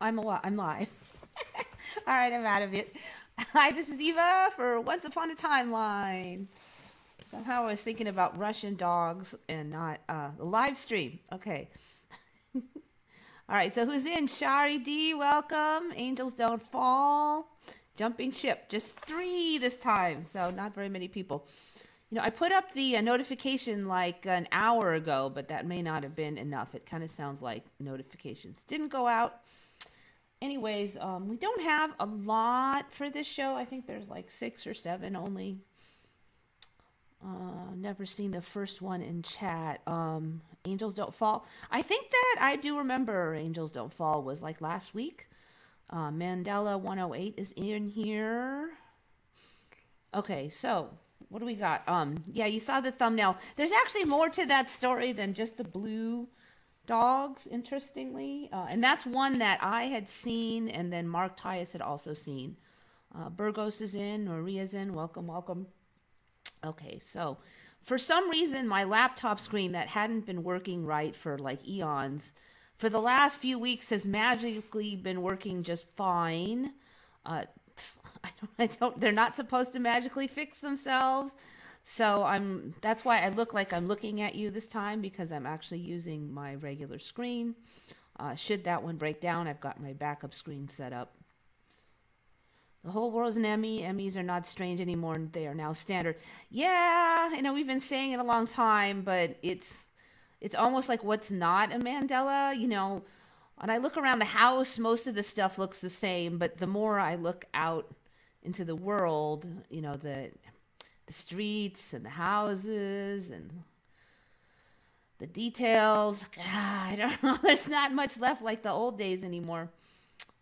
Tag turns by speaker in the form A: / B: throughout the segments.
A: I'm live. All right, I'm out of it. Hi, this is Eva for Once Upon a Timeline. Somehow I was thinking about Russian dogs and not the live stream. Okay. All right, so who's in? Shari D, welcome. Angels Don't Fall. Jumping Ship, just 3 this time, so not very many people. You know, I put up the notification like an hour ago, but that may not have been enough. It kind of sounds like notifications didn't go out. Anyways, we don't have a lot for this show. I think there's like 6 or 7 only. Never seen the first one in chat. Angels Don't Fall. I think that I do remember Angels Don't Fall was like last week. Mandela 108 is in here. Okay, so what do we got? Yeah, you saw the thumbnail. There's actually more to that story than just the blue dogs, interestingly. And that's one that I had seen, and then Mark Tyus had also seen. Burgos is in, Maria's in. Welcome, welcome. Okay, so for some reason, my laptop screen that hadn't been working right for like eons, for the last few weeks has magically been working just fine. They're not supposed to magically fix themselves. So that's why I look like I'm looking at you this time, because I'm actually using my regular screen. Should that one break down, I've got my backup screen set up. The whole world's an Emmy. Emmys are not strange anymore. They are now standard. Yeah, I know we've been saying it a long time, but it's almost like what's not a Mandela, you know. When I look around the house, most of the stuff looks the same, but the more I look out into the world, you know, the streets and the houses and the details, I don't know, there's not much left like the old days anymore.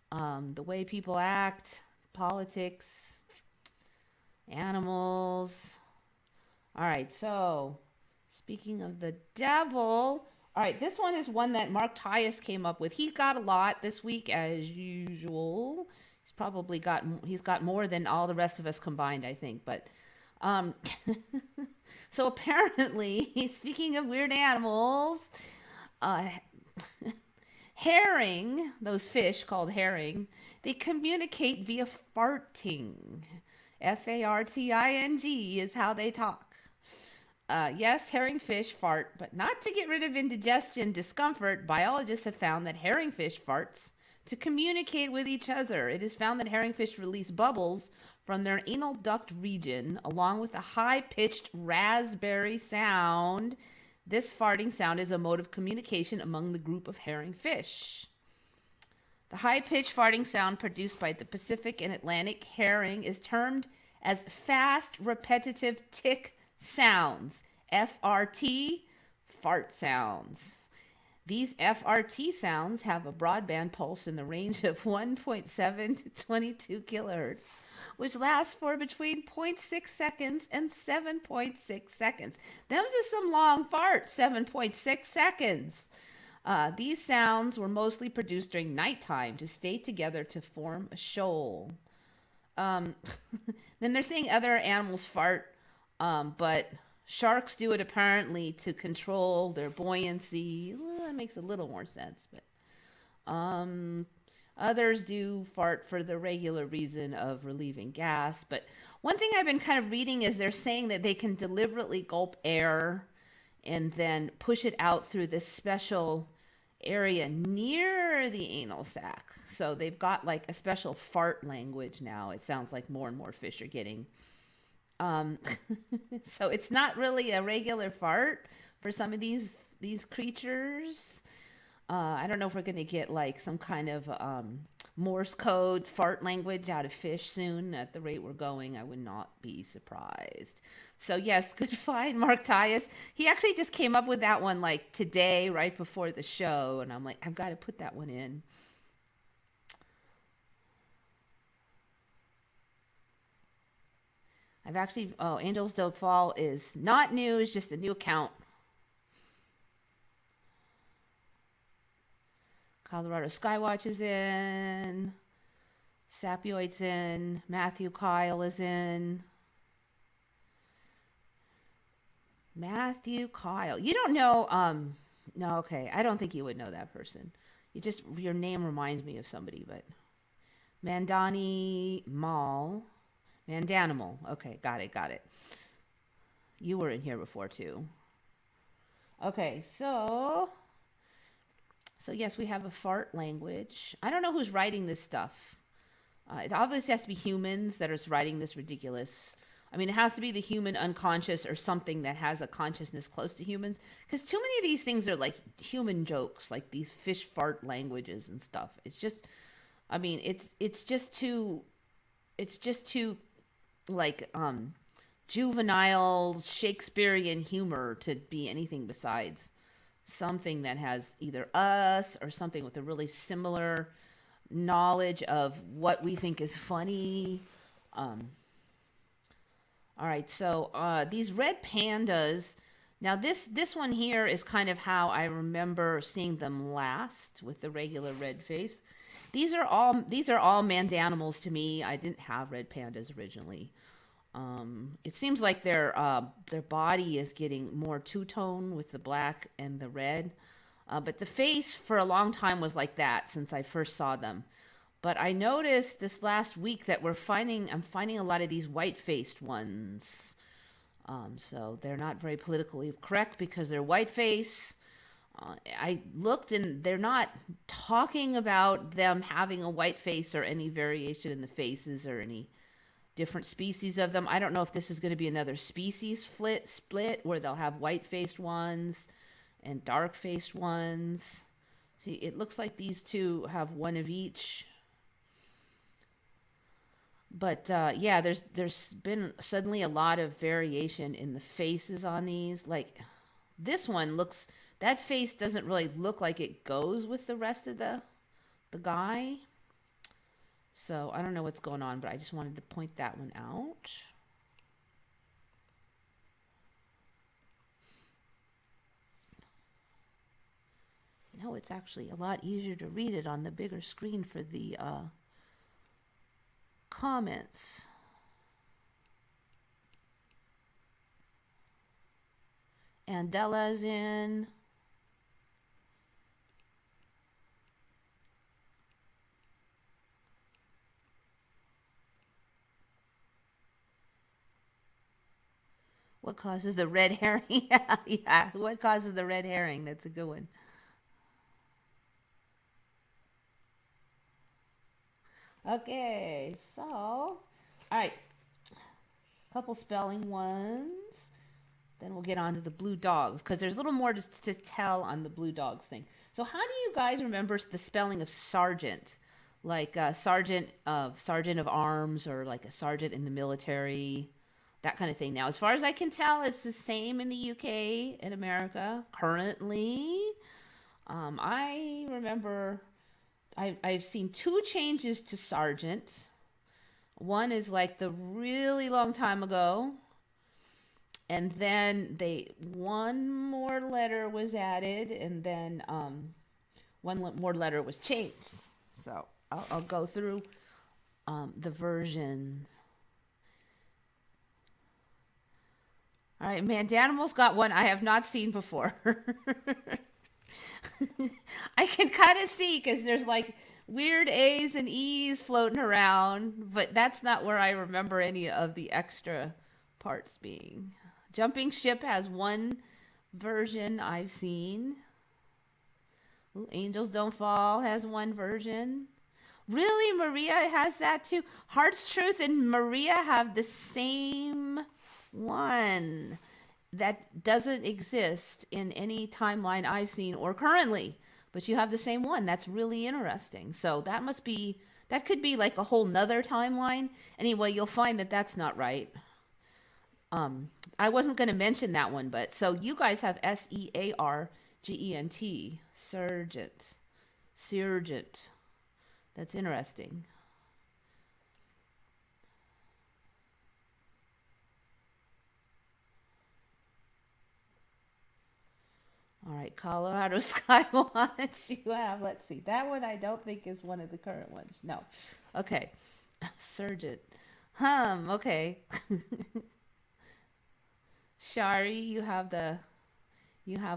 A: The way people act, politics, animals. All right, so speaking of the devil, all right, this one is one that Mark Tyus came up with. He got a lot this week as usual. He's got more than all the rest of us combined, I think. But so apparently, speaking of weird animals, herring, those fish called herring, they communicate via farting. Farting is how they talk. Yes, herring fish fart, but not to get rid of indigestion discomfort. Biologists have found that herring fish farts to communicate with each other. It is found that herring fish release bubbles from their anal duct region, along with a high-pitched raspberry sound. This farting sound is a mode of communication among the group of herring fish. The high-pitched farting sound produced by the Pacific and Atlantic herring is termed as fast, repetitive tick sounds. FRT, fart sounds. These FRT sounds have a broadband pulse in the range of 1.7 to 22 kilohertz, which lasts for between 0.6 seconds and 7.6 seconds. Them's are some long farts, 7.6 seconds. These sounds were mostly produced during nighttime to stay together to form a shoal. Then they're saying other animals fart, but sharks do it apparently to control their buoyancy. Well, that makes a little more sense, but others do fart for the regular reason of relieving gas. But one thing I've been kind of reading is they're saying that they can deliberately gulp air and then push it out through this special area near the anal sac. So they've got like a special fart language now. It sounds like more and more fish are getting. So it's not really a regular fart for some of these creatures. I don't know if we're going to get like some kind of Morse code fart language out of fish soon. At the rate we're going, I would not be surprised. So yes, good find, Mark Tyus. He actually just came up with that one like today, right before the show. And I'm like, I've got to put that one in. Angels Don't Fall is not new. It's just a new account. Colorado Skywatch is in. Sapioid's in. Matthew Kyle is in. Matthew Kyle. You don't know, no, okay. I don't think you would know that person. Your name reminds me of somebody, but Mandani Mal. Mandanimal. Okay, got it. You were in here before too. Okay, so yes, we have a fart language. I don't know who's writing this stuff. It obviously has to be humans that are writing this ridiculous. I mean, it has to be the human unconscious or something that has a consciousness close to humans. Because too many of these things are like human jokes, like these fish fart languages and stuff. It's just, I mean, it's just too like juvenile Shakespearean humor to be anything besides something that has either us or something with a really similar knowledge of what we think is funny. All right, so these red pandas. Now this one here is kind of how I remember seeing them last with the regular red face. These are all mandanimals to me. I didn't have red pandas originally. It seems like their body is getting more two-tone with the black and the red. But the face for a long time was like that since I first saw them. But I noticed this last week that I'm finding a lot of these white-faced ones. So they're not very politically correct because they're white-face. I looked and they're not talking about them having a white face or any variation in the faces or any different species of them. I don't know if this is going to be another species split where they'll have white-faced ones and dark-faced ones. See, it looks like these two have one of each. But yeah, there's been suddenly a lot of variation in the faces on these. Like this one looks, that face doesn't really look like it goes with the rest of the guy. So I don't know what's going on, but I just wanted to point that one out. No, it's actually a lot easier to read it on the bigger screen for the comments. Andela's in. What causes the red herring? Yeah. What causes the red herring? That's a good one. Okay, so, all right, couple spelling ones. Then we'll get on to the blue dogs because there's a little more to tell on the blue dogs thing. So how do you guys remember the spelling of sergeant? Like sergeant of arms or like a sergeant in the military, that kind of thing. Now, as far as I can tell, it's the same in the UK and America currently. I remember I've seen two changes to sergeant. One is like the really long time ago. And then one more letter was added, and then one more letter was changed. So I'll go through the versions. All right, Mandanimal's got one I have not seen before. I can kind of see because there's like weird A's and E's floating around, but that's not where I remember any of the extra parts being. Jumping Ship has one version I've seen. Ooh, Angels Don't Fall has one version. Really? Maria has that too? Heart's Truth and Maria have the same one. That doesn't exist in any timeline I've seen or currently, but you have the same one. That's really interesting. So that could be like a whole nother timeline. Anyway, you'll find that that's not right. I wasn't going to mention that one, but so you guys have Seargent, sergeant. That's interesting. All right, Colorado Sky Watch you have. Let's see. That one I don't think is one of the current ones. No. Okay. Sergeant. Okay. Shari, you have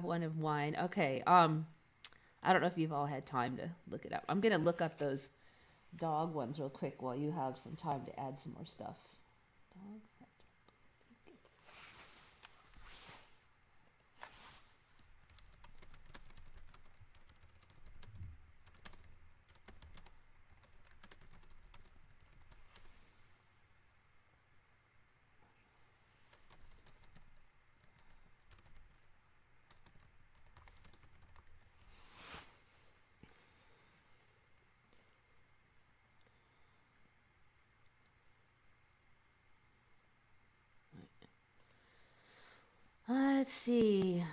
A: one of mine. Okay. I don't know if you've all had time to look it up. I'm going to look up those dog ones real quick while you have some time to add some more stuff. Dogs. Let's see.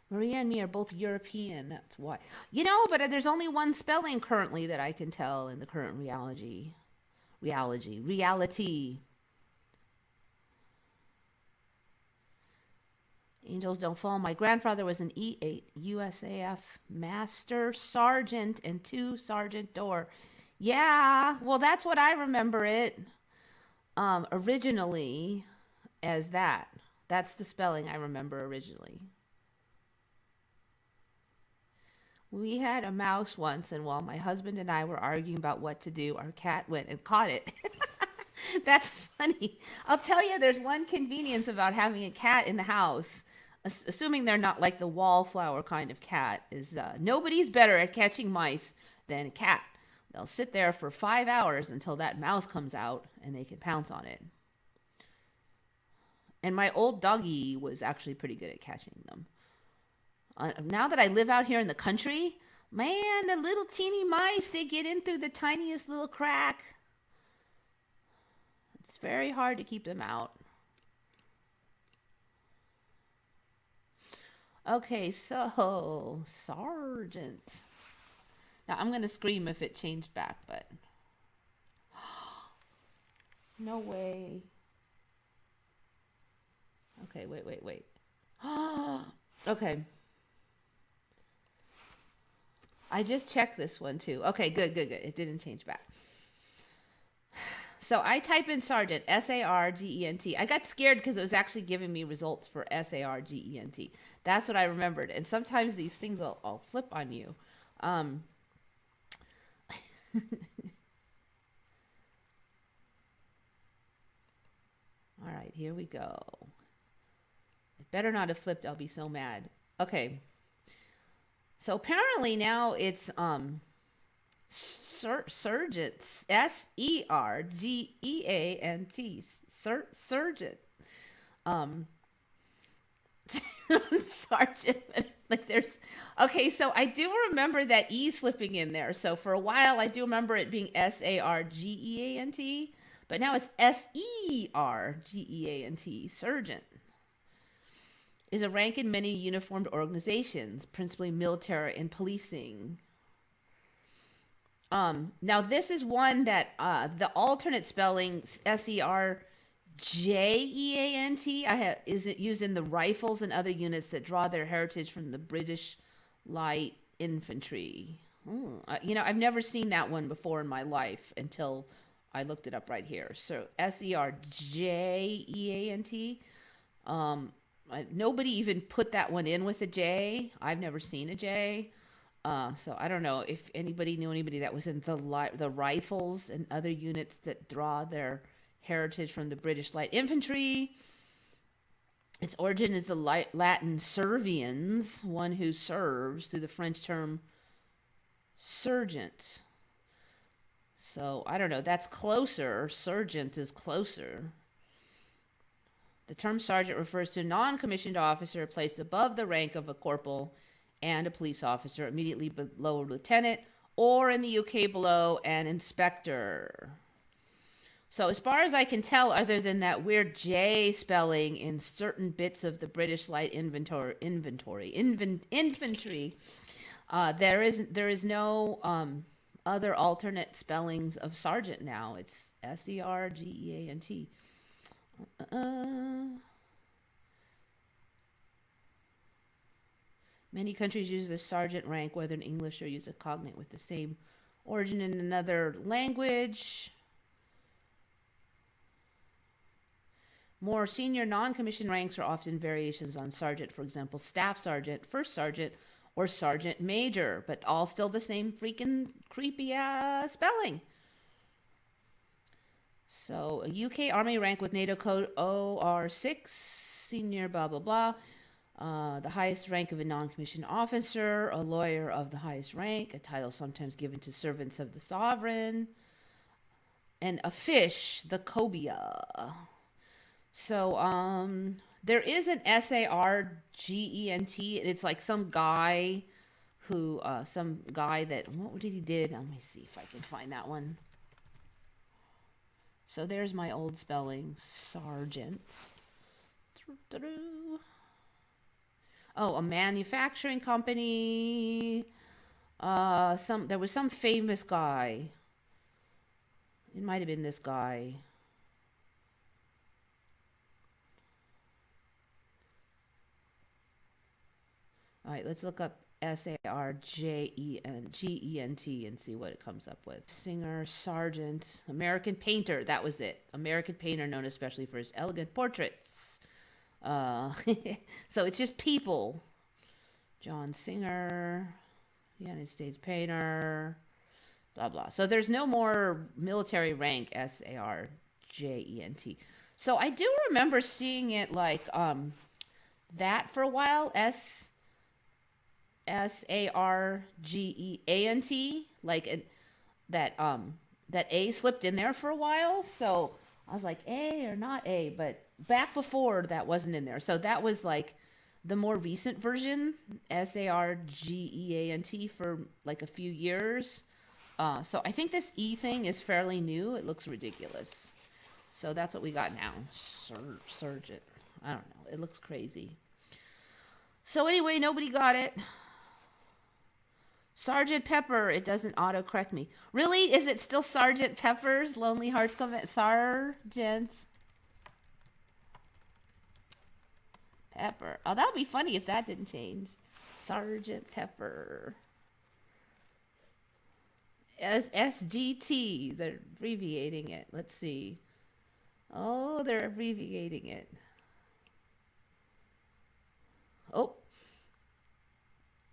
A: Maria and me are both European. That's why. You know, but there's only one spelling currently that I can tell in the current reality. Reality. Angels don't fall. My grandfather was an E8 USAF Master Sergeant and 2 Sergeant Door. Yeah, well, that's what I remember it originally as that. That's the spelling I remember originally. We had a mouse once, and while my husband and I were arguing about what to do, our cat went and caught it. That's funny. I'll tell you, there's one convenience about having a cat in the house, assuming they're not like the wallflower kind of cat, is nobody's better at catching mice than a cat. They'll sit there for 5 hours until that mouse comes out and they can pounce on it. And my old doggy was actually pretty good at catching them. Now that I live out here in the country, man, the little teeny mice, they get in through the tiniest little crack. It's very hard to keep them out. Okay, so Sergeant. Now, I'm going to scream if it changed back, but... No way. Okay, wait. Okay. I just checked this one, too. Okay, good. It didn't change back. So I type in Sargent, S-A-R-G-E-N-T. I got scared because it was actually giving me results for S-A-R-G-E-N-T. That's what I remembered. And sometimes these things will flip on you. All right, here we go. It better not have flipped. I'll be so mad. Okay. So apparently now it's surgeons, S-E-R-G-E-A-N-T, surgeon. Sergeant. Like there's okay, so I do remember that E slipping in there. So for a while I do remember it being S-A-R-G-E-A-N-T, but now it's S-E-R-G-E-A-N-T, sergeant. Is a rank in many uniformed organizations, principally military and policing. Now this is one that the alternate spelling S-E-R-J-E-A-N-T is it used in the rifles and other units that draw their heritage from the British Light Infantry. I've never seen that one before in my life until I looked it up right here. So S-E-R-J-E-A-N-T. Nobody even put that one in with a J. I've never seen a J. So I don't know if anybody knew anybody that was in the rifles and other units that draw their heritage from the British Light Infantry. Its origin is the Latin serviens, one who serves, through the French term sergent. So I don't know. That's closer. Sergeant is closer. The term sergeant refers to a non-commissioned officer placed above the rank of a corporal and a police officer, immediately below a lieutenant, or in the UK below an inspector. So as far as I can tell, other than that weird J spelling in certain bits of the British Light Infantry, there is no other alternate spellings of sergeant now. It's S-E-R-G-E-A-N-T. Many countries use the sergeant rank, whether in English or use a cognate with the same origin in another language. More senior non-commissioned ranks are often variations on sergeant, for example, staff sergeant, first sergeant, or sergeant major, but all still the same freaking creepy spelling. So a UK Army rank with NATO code OR6, senior blah, blah, blah. The highest rank of a non-commissioned officer, a lawyer of the highest rank, a title sometimes given to servants of the sovereign, and a fish, the cobia. So there is an sargent. It's like some guy that, what did he did? Let me see if I can find that one. So there's my old spelling, sargent. Oh, a manufacturing company. There was some famous guy. It might have been this guy. All right, let's look up sargent and see what it comes up with. Singer, sergeant, American painter. That was it. American painter known especially for his elegant portraits. So it's just people. John Singer, United States painter, blah, blah. So there's no more military rank, sargent. So I do remember seeing it like that for a while, sargent, like that A slipped in there for a while. So I was like, A or not A, but back before that wasn't in there. So that was like the more recent version, sargent, for like a few years. So I think this E thing is fairly new. It looks ridiculous. So that's what we got now. Sergeant. I don't know. It looks crazy. So anyway, nobody got it. Sergeant Pepper. It doesn't auto-correct me. Really? Is it still Sergeant Pepper's Lonely Hearts Club? Sergeant Pepper. Oh, that would be funny if that didn't change. Sergeant Pepper. SGT. They're abbreviating it. Let's see. Oh, they're abbreviating it. Oh.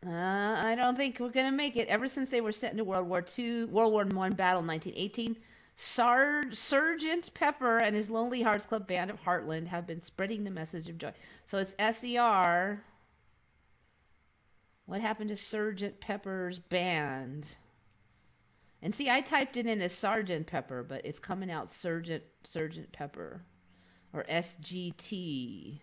A: I don't think we're going to make it. Ever since they were sent into World War I battle in 1918, Sergeant Pepper and his Lonely Hearts Club Band of Heartland have been spreading the message of joy. So it's SER. What happened to Sergeant Pepper's band? And see, I typed it in as Sergeant Pepper, but it's coming out Sergeant Pepper, or SGT.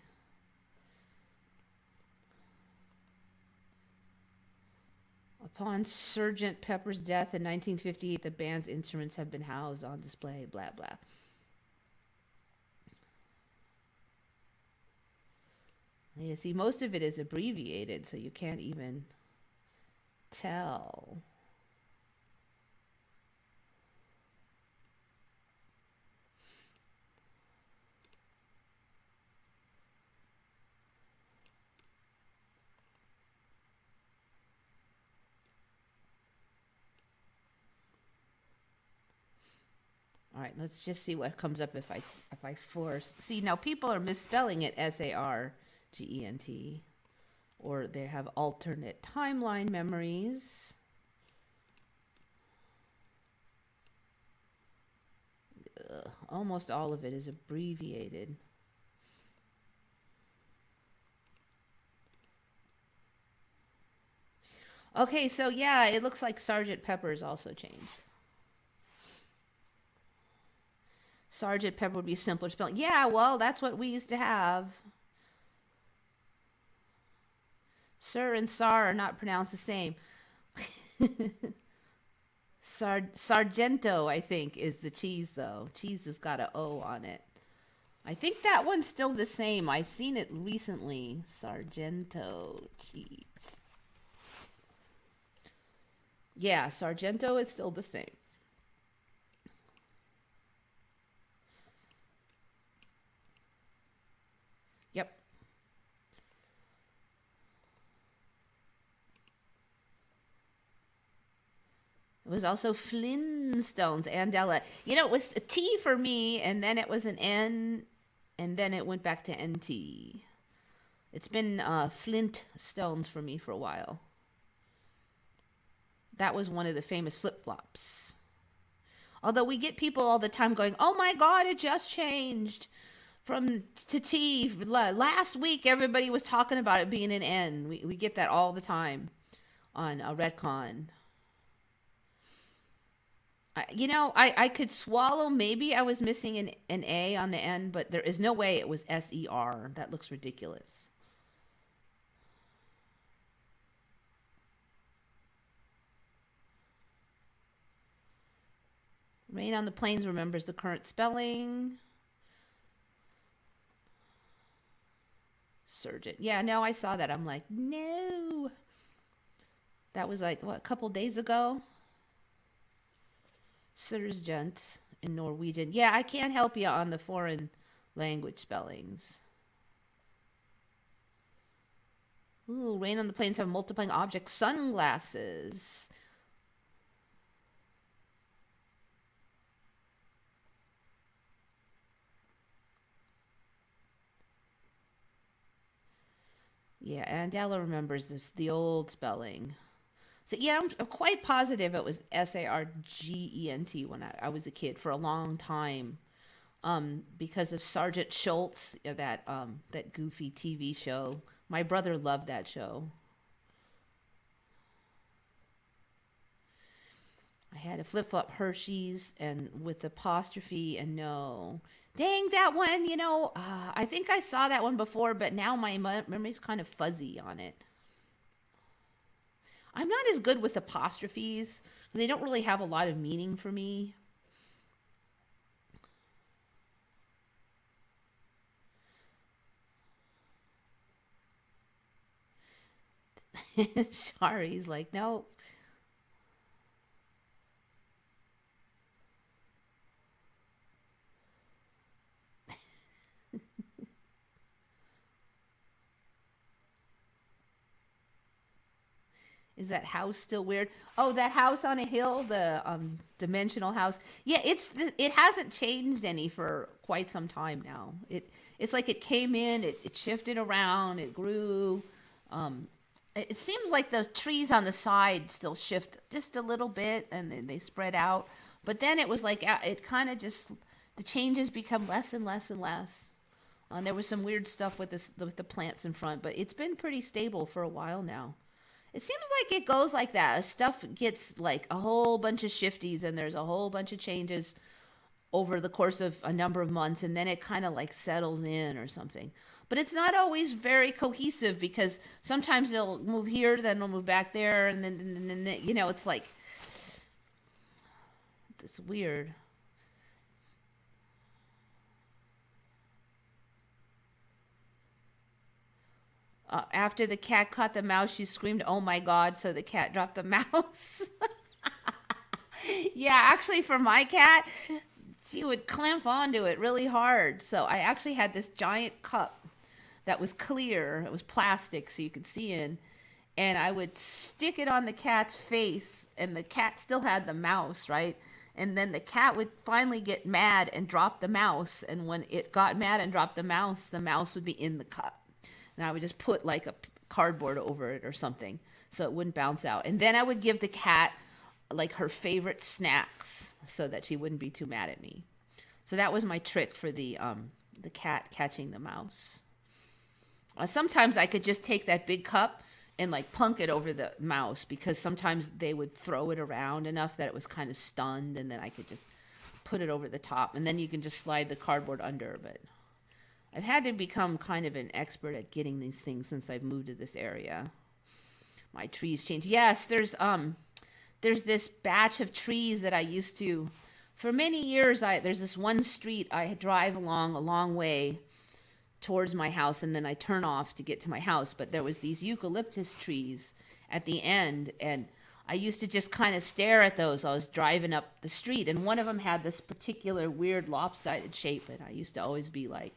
A: Upon Sergeant Pepper's death in 1958, the band's instruments have been housed on display, blah, blah. You see, most of it is abbreviated, so you can't even tell. All right, let's just see what comes up if I force. See, now people are misspelling it SARGENT, or they have alternate timeline memories. Almost all of it is abbreviated. Okay, so yeah, it looks like Sergeant Pepper's also changed. Sergeant Pepper would be simpler spelling. Yeah, well, that's what we used to have. Sir and Sar are not pronounced the same. Sargento, I think, is the cheese, though. Cheese has got an O on it. I think that one's still the same. I've seen it recently. Sargento cheese. Yeah, Sargento is still the same. Yep. It was also Flintstones, Andella. You know, it was a T for me, and then it was an N and then it went back to NT. It's been flint stones for me for a while. That was one of the famous flip-flops. Although we get people all the time going, oh my God, it just changed from to T. Last week, everybody was talking about it being an N. We get that all the time on Retcon. I could swallow. Maybe I was missing an A on the end, but there is no way it was SER. That looks ridiculous. Rain on the Plains remembers the current spelling. Sargent. Yeah, no, I saw that. I'm like, no. That was like, what, a couple days ago? Sargent in Norwegian. Yeah, I can't help you on the foreign language spellings. Ooh, Rain on the Plains have multiplying objects. Sunglasses. Yeah, Andela remembers this, the old spelling. So yeah, I'm quite positive it was Sargent when I was a kid for a long time, because of Sergeant Schultz, that goofy TV show. My brother loved that show. I had a flip-flop Hershey's and with apostrophe and no. Dang, that one, I think I saw that one before, but now my memory's kind of fuzzy on it. I'm not as good with apostrophes. They don't really have a lot of meaning for me. Shari's like, no. Is that house still weird? Oh, that house on a hill, the dimensional house. Yeah, it hasn't changed any for quite some time now. It's like it came in, it shifted around, it grew. It seems like those trees on the side still shift just a little bit, and then they spread out. But then it was like it kind of just the changes become less and less and less. There was some weird stuff with the plants in front, but it's been pretty stable for a while now. It seems like it goes like that. Stuff gets like a whole bunch of shifties and there's a whole bunch of changes over the course of a number of months, and then it kind of like settles in or something. But it's not always very cohesive because sometimes they'll move here, then they'll move back there, and then it's like it's weird. After the cat caught the mouse, she screamed, "Oh my God!" So the cat dropped the mouse. Yeah, actually, for my cat, she would clamp onto it really hard. So I actually had this giant cup that was clear. It was plastic, so you could see in. And I would stick it on the cat's face, and the cat still had the mouse, right? And then the cat would finally get mad and drop the mouse. And when it got mad and dropped the mouse would be in the cup. And I would just put like a cardboard over it or something so it wouldn't bounce out. And then I would give the cat like her favorite snacks so that she wouldn't be too mad at me. So that was my trick for the cat catching the mouse. Sometimes I could just take that big cup and like plunk it over the mouse, because sometimes they would throw it around enough that it was kind of stunned, and then I could just put it over the top, and then you can just slide the cardboard under. But I've had to become kind of an expert at getting these things since I've moved to this area. My trees change. Yes, there's this batch of trees that I used to, for many years, there's this one street I drive along a long way towards my house, and then I turn off to get to my house. But there was these eucalyptus trees at the end, and I used to just kind of stare at those. I was driving up the street, and one of them had this particular weird lopsided shape, and I used to always be like,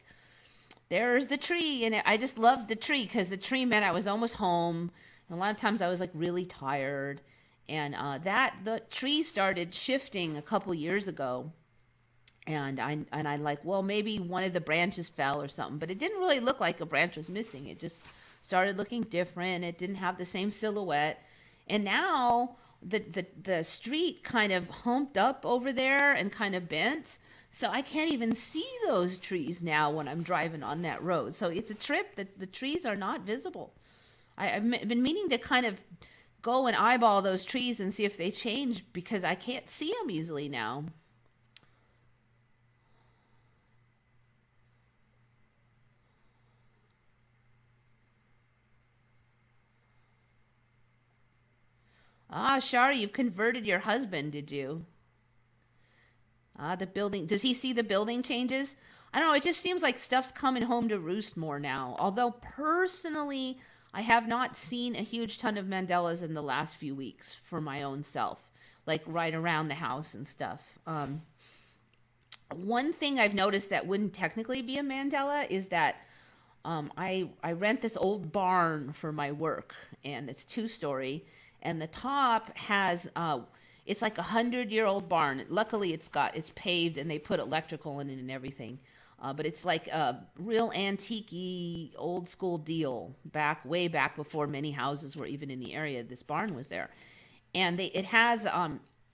A: there's the tree. And I just loved the tree because the tree meant I was almost home. And a lot of times I was like really tired. And the tree started shifting a couple years ago. And I like, well, maybe one of the branches fell or something, but it didn't really look like a branch was missing. It just started looking different. It didn't have the same silhouette. And now the street kind of humped up over there and kind of bent. So I can't even see those trees now when I'm driving on that road. So it's a trip that the trees are not visible. I've been meaning to kind of go and eyeball those trees and see if they change because I can't see them easily now. Ah, Shari, you've converted your husband, did you? Ah, the building. Does he see the building changes? I don't know. It just seems like stuff's coming home to roost more now. Although personally, I have not seen a huge ton of Mandelas in the last few weeks for my own self, like right around the house and stuff. One thing I've noticed that wouldn't technically be a Mandela is that I rent this old barn for my work, and it's 2-story, and the top has it's like 100-year-old barn. Luckily, it's paved, and they put electrical in it and everything. But it's like a real antique-y, old school deal way back before many houses were even in the area. This barn was there, and it has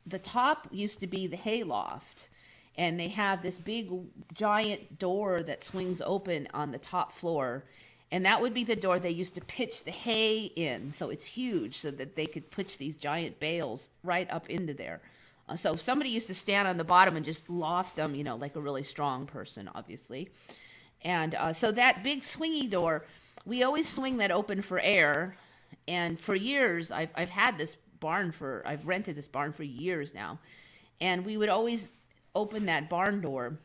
A: the top used to be the hay loft, and they have this big giant door that swings open on the top floor, and that would be the door they used to pitch the hay in. So it's huge, so that they could pitch these giant bales right up into there. So somebody used to stand on the bottom and just loft them, like a really strong person, obviously. And so that big swingy door, we always swing that open for air. And for years, I've rented this barn for years now. And we would always open that barn door.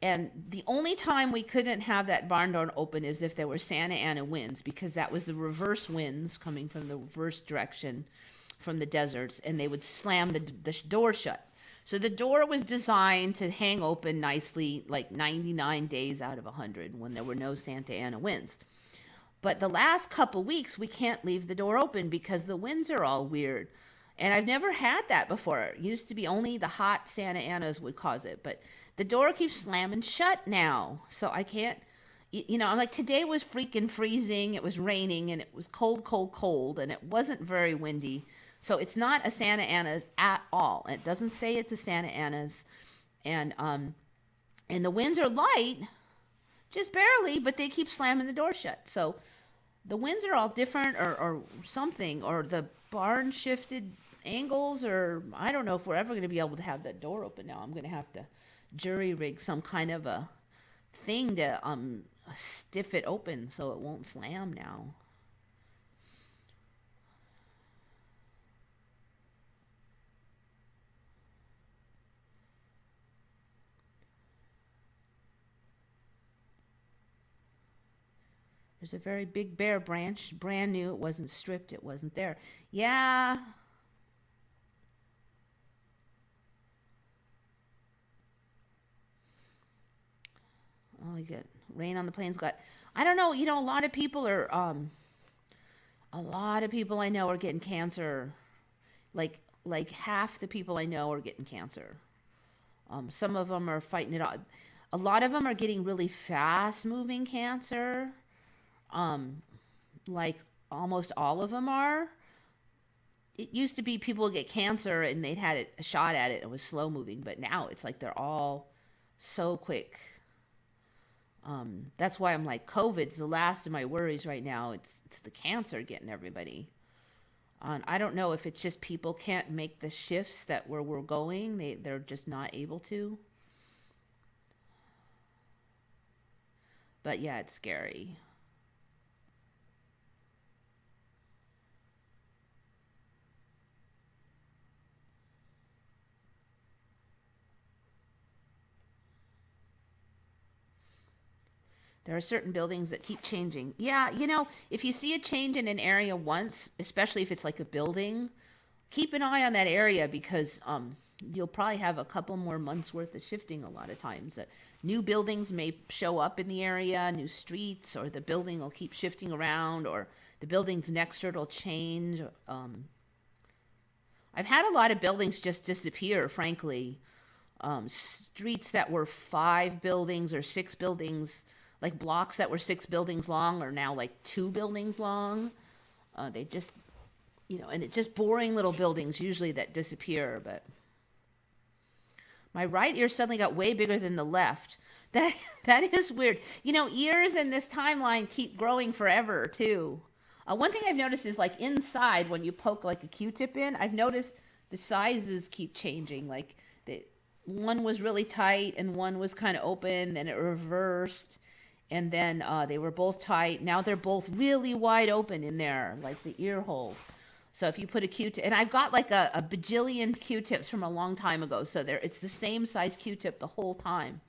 A: And the only time we couldn't have that barn door open is if there were Santa Ana winds, because that was the reverse winds coming from the reverse direction from the deserts, and they would slam the door shut. So the door was designed to hang open nicely, like 99 days out of 100 when there were no Santa Ana winds. But the last couple weeks, we can't leave the door open because the winds are all weird. And I've never had that before. It used to be only the hot Santa Anas would cause it. But the door keeps slamming shut now. So I can't, I'm like, today was freaking freezing. It was raining, and it was cold, cold, cold. And it wasn't very windy. So it's not a Santa Ana's at all. It doesn't say it's a Santa Ana's. And the winds are light, just barely, but they keep slamming the door shut. So the winds are all different or something, or the barn shifted angles, or I don't know if we're ever going to be able to have that door open now. I'm going to have to jury rig some kind of a thing to stiff it open so it won't slam now. There's a very big bare branch, brand new. It wasn't stripped. It wasn't there. Yeah. Oh, you get rain on the plains. I don't know. A lot of people are. A lot of people I know are getting cancer. Like half the people I know are getting cancer. Some of them are fighting it off. A lot of them are getting really fast moving cancer. Like almost all of them are. It used to be people would get cancer and they'd had a shot at it. It was slow moving, but now it's like they're all so quick. That's why I'm like, COVID's the last of my worries right now. It's the cancer getting everybody. I don't know if it's just people can't make the shifts that where we're going. They're just not able to. But yeah, it's scary. There are certain buildings that keep changing. Yeah, if you see a change in an area once, especially if it's like a building, keep an eye on that area because you'll probably have a couple more months worth of shifting a lot of times. New buildings may show up in the area, new streets, or the building will keep shifting around, or the buildings next to it will change. I've had a lot of buildings just disappear, frankly. streets that were 5 buildings or 6 buildings, like blocks that were 6 buildings long are now like 2 buildings long. They just, and it's just boring little buildings usually that disappear. But my right ear suddenly got way bigger than the left. That is weird. Ears in this timeline keep growing forever too. One thing I've noticed is like inside when you poke like a Q-tip in, I've noticed the sizes keep changing. Like one was really tight and one was kind of open, then it reversed, and then they were both tight. Now they're both really wide open in there, like the ear holes. So if you put a Q-tip, and I've got like a bajillion Q-tips from a long time ago, so it's the same size Q-tip the whole time.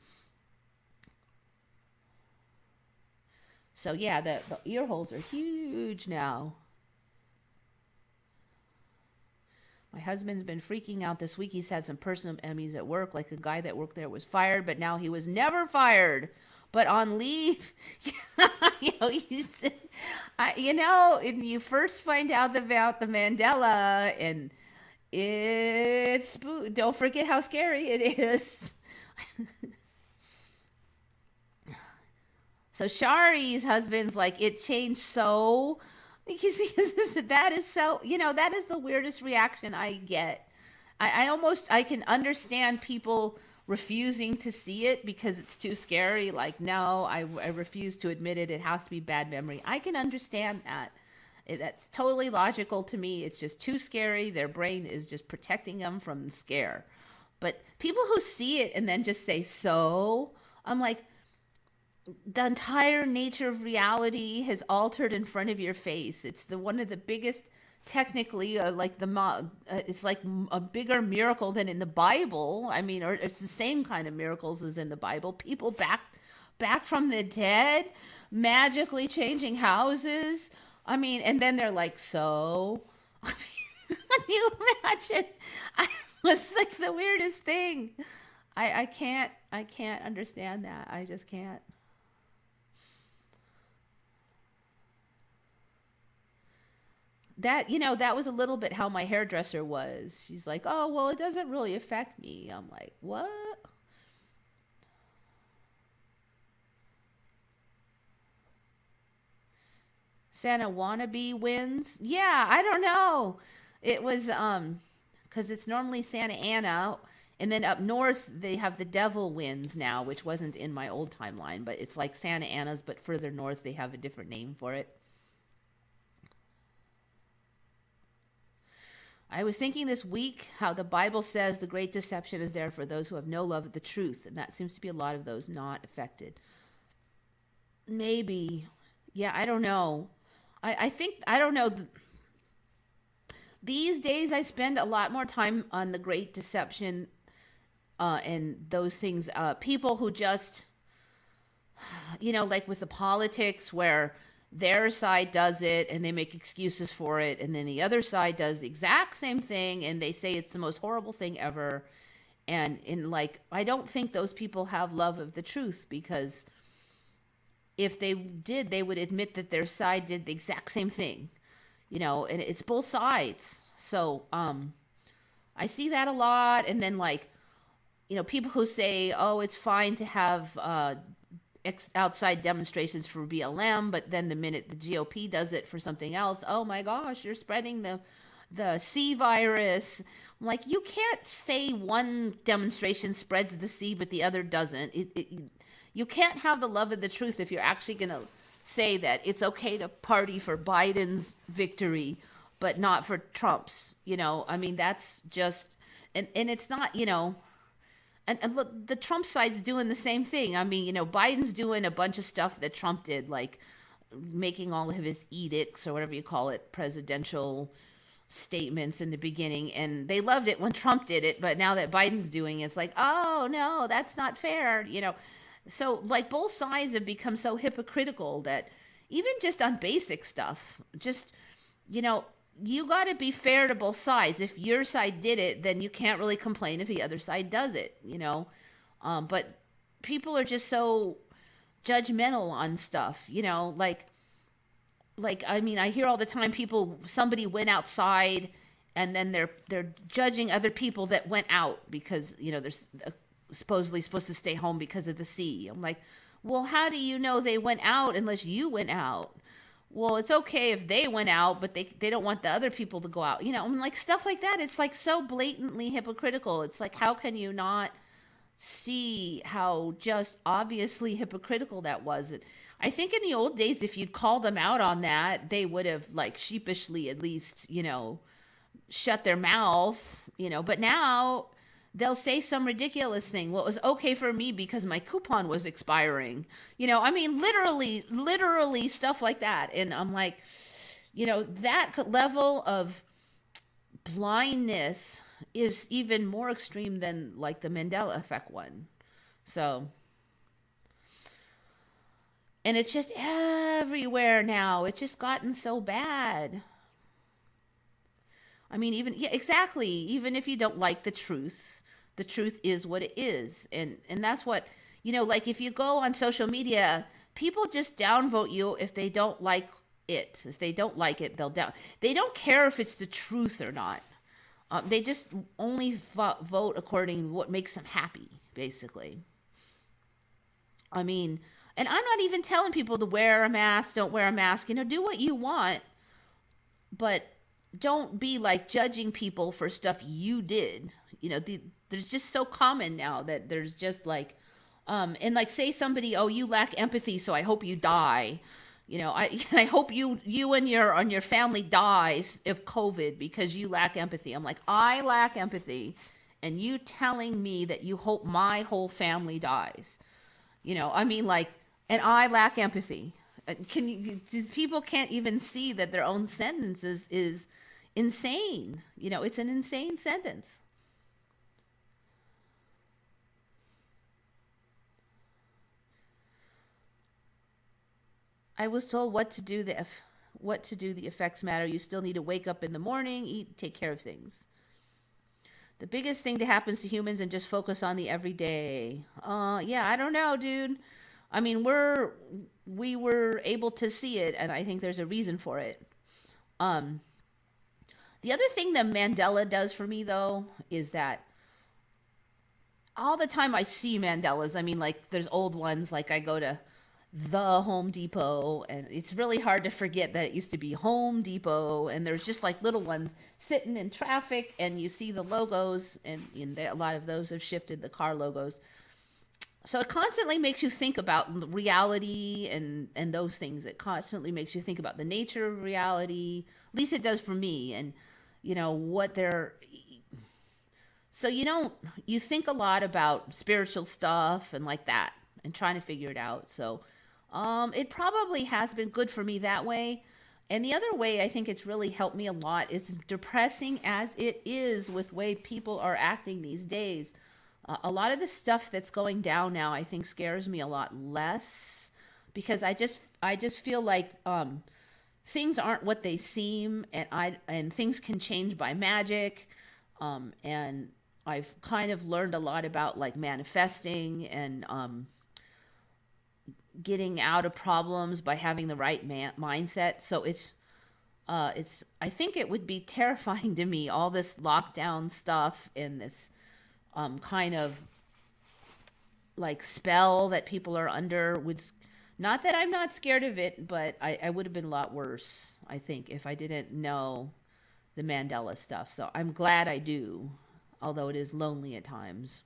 A: So yeah, the ear holes are huge now. My husband's been freaking out this week. He's had some personal enemies at work, like the guy that worked there was fired, but now he was never fired, but on leave. And you first find out about the Mandela, and don't forget how scary it is. So Shari's husband's like, it changed so, that is so, that is the weirdest reaction I get. I can understand people refusing to see it because it's too scary. Like, no, I refuse to admit it. It has to be bad memory. I can understand that. That's totally logical to me. It's just too scary. Their brain is just protecting them from the scare. But people who see it and then just say, so, I'm like, the entire nature of reality has altered in front of your face. It's one of the biggest, technically, it's like a bigger miracle than in the Bible. I mean, or it's the same kind of miracles as in the Bible. People back from the dead, magically changing houses. I mean, and then they're like, so. I mean, can you imagine? It was like the weirdest thing. I can't understand that. I just can't. That was a little bit how my hairdresser was. She's like, oh, well, it doesn't really affect me. I'm like, what? Santa wannabe wins? Yeah, I don't know. It was, because it's normally Santa Ana, and then up north, they have the devil wins now, which wasn't in my old timeline, but it's like Santa Ana's, but further north, they have a different name for it. I was thinking this week how the Bible says the great deception is there for those who have no love of the truth, and that seems to be a lot of those not affected. Maybe. Yeah, I don't know. I think, I don't know. These days I spend a lot more time on the great deception and those things. People who just, like with the politics where their side does it and they make excuses for it, and then the other side does the exact same thing and they say it's the most horrible thing ever. And I don't think those people have love of the truth, because if they did, they would admit that their side did the exact same thing, and it's both sides. So I see that a lot. And then people who say, oh, it's fine to have outside demonstrations for BLM, but then the minute the GOP does it for something else, oh my gosh, you're spreading the C virus. I'm like, you can't say one demonstration spreads the C but the other doesn't. You can't have the love of the truth if you're actually going to say that it's okay to party for Biden's victory but not for Trump's. I mean, that's just, and it's not, and look, the Trump side's doing the same thing. I mean, Biden's doing a bunch of stuff that Trump did, like making all of his edicts or whatever you call it, presidential statements in the beginning. And they loved it when Trump did it. But now that Biden's doing it, it's like, oh, no, that's not fair. So both sides have become so hypocritical that even just on basic stuff, just, you got to be fair to both sides. If your side did it, then you can't really complain if the other side does it, but people are just so judgmental on stuff, I mean, I hear all the time somebody went outside and then they're judging other people that went out because, there's supposedly supposed to stay home because of the sea. I'm like, well, how do you know they went out unless you went out? Well, it's okay if they went out, but they don't want the other people to go out. I'm like, stuff like that. It's like so blatantly hypocritical. It's like, how can you not see how just obviously hypocritical that was? I think in the old days, if you'd call them out on that, they would have like sheepishly at least, shut their mouth, but now they'll say some ridiculous thing. Well, it was okay for me because my coupon was expiring. I mean, literally stuff like that. And I'm like, that level of blindness is even more extreme than like the Mandela effect one. So, and it's just everywhere now. It's just gotten so bad. I mean, exactly. Even if you don't like the truth is what it is. And that's what, like if you go on social media, people just downvote you if they don't like it. If they don't like it, they don't care if it's the truth or not. They just only vote according to what makes them happy, basically. I mean, and I'm not even telling people to wear a mask, don't wear a mask, do what you want, but don't be like judging people for stuff you did. There's just so common now that there's just like, and like say somebody, oh, you lack empathy, so I hope you die. I hope you and your family dies of COVID because you lack empathy. I'm like, I lack empathy, and you telling me that you hope my whole family dies. I mean, like, and I lack empathy. People can't even see that their own sentence is insane. It's an insane sentence. I was told what to do. The effects matter. You still need to wake up in the morning, eat, take care of things. The biggest thing that happens to humans and just focus on the everyday. Yeah, I don't know, dude. I mean, we were able to see it, and I think there's a reason for it. The other thing that Mandela does for me, though, is that all the time I see Mandelas, I mean, like, there's old ones, like I go to the Home Depot, and it's really hard to forget that it used to be Home Depot, and there's just like little ones sitting in traffic, and you see the logos, and a lot of those have shifted, the car logos. So it constantly makes you think about reality and those things. It constantly makes you think about the nature of reality. At least it does for me. And, what they're... So you think a lot about spiritual stuff and like that and trying to figure it out. So it probably has been good for me that way. And the other way I think it's really helped me a lot is depressing as it is with way people are acting these days. A lot of the stuff that's going down now, I think, scares me a lot less because I just feel like things aren't what they seem, and things can change by magic, and I've kind of learned a lot about like manifesting and getting out of problems by having the right mindset. So it's I think it would be terrifying to me, all this lockdown stuff and this kind of like spell that people are under. Not that I'm not scared of it, but I would have been a lot worse, I think, if I didn't know the Mandela stuff. So I'm glad I do, although it is lonely at times.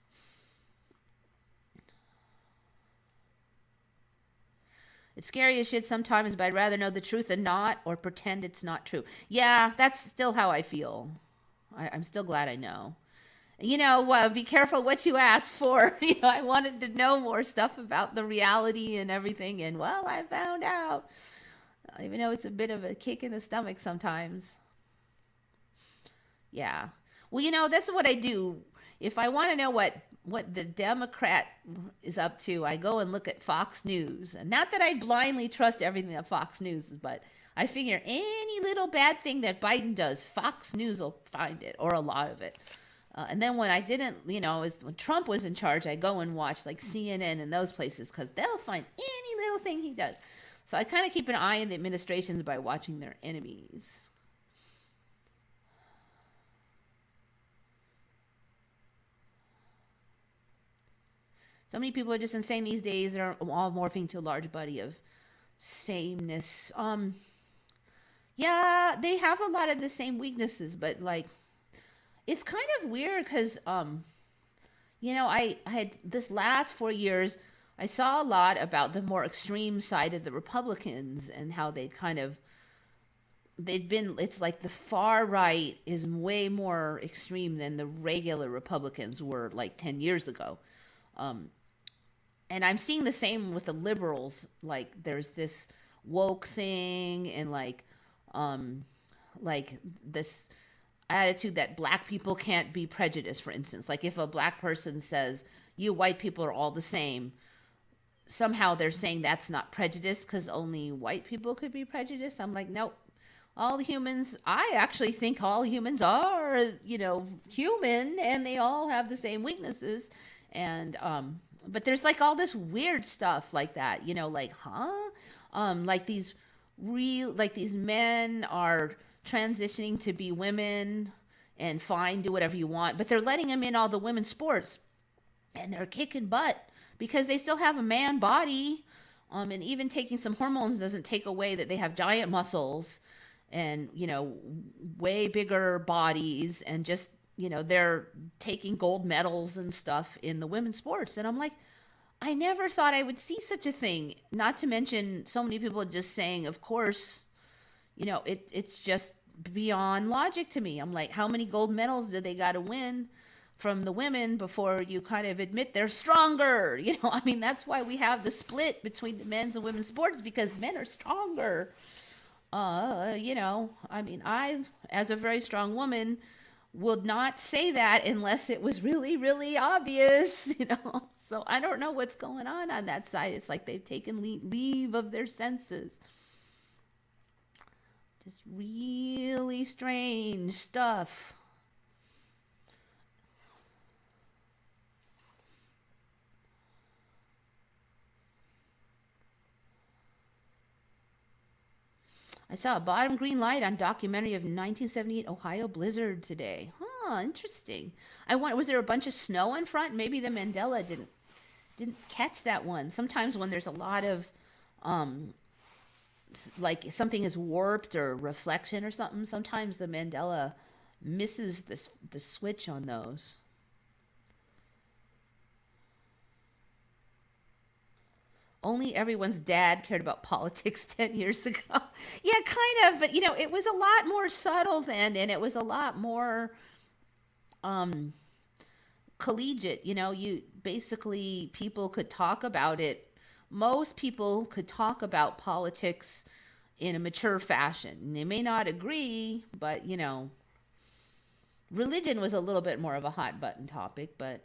A: It's scary as shit sometimes, but I'd rather know the truth than not, or pretend it's not true. Yeah, that's still how I feel. I'm still glad I know. Be careful what you ask for. I wanted to know more stuff about the reality and everything, and well, I found out. Even though it's a bit of a kick in the stomach sometimes. Yeah. Well, this is what I do. If I want to know what the Democrat is up to, I go and look at Fox News. And not that I blindly trust everything that Fox News is, but I figure any little bad thing that Biden does, Fox News will find it, or a lot of it. And then when I didn't, when Trump was in charge, I go and watch like CNN and those places because they'll find any little thing he does. So I kind of keep an eye on the administrations by watching their enemies. So many people are just insane these days. They're all morphing to a large body of sameness. Yeah, they have a lot of the same weaknesses, but like it's kind of weird because I had this last 4 years, I saw a lot about the more extreme side of the Republicans and how they'd been, it's like the far right is way more extreme than the regular Republicans were like 10 years ago. Um, and I'm seeing the same with the liberals. Like there's this woke thing and um, like this attitude that black people can't be prejudiced, for instance. Like if a black person says, you white people are all the same, somehow they're saying that's not prejudice because only white people could be prejudiced. I'm like, nope. All humans, I actually think all humans are, human and they all have the same weaknesses. And, but there's like all this weird stuff like that, like, huh? Like these men are transitioning to be women and fine, do whatever you want, but they're letting them in all the women's sports and they're kicking butt because they still have a man body. And even taking some hormones doesn't take away that they have giant muscles and, way bigger bodies and just, they're taking gold medals and stuff in the women's sports. And I'm like, I never thought I would see such a thing. Not to mention so many people just saying, of course, it's just beyond logic to me. I'm like, how many gold medals did they got to win from the women before you kind of admit they're stronger? I mean, that's why we have the split between the men's and women's sports, because men are stronger. I mean, I, as a very strong woman, would not say that unless it was really, really obvious, So I don't know what's going on that side. It's like they've taken leave of their senses. Just really strange stuff. I saw a bottom green light on documentary of 1978 Ohio blizzard today. Huh, interesting. I wonder, was there a bunch of snow in front? Maybe the Mandela didn't catch that one. Sometimes when there's a lot of like something is warped or reflection or something, sometimes the Mandela misses the switch on those. Only everyone's dad cared about politics 10 years ago. Yeah, kind of, but it was a lot more subtle then, and it was a lot more um collegiate. You basically, people could talk about it. Most people could talk about politics in a mature fashion. They may not agree, but religion was a little bit more of a hot button topic, but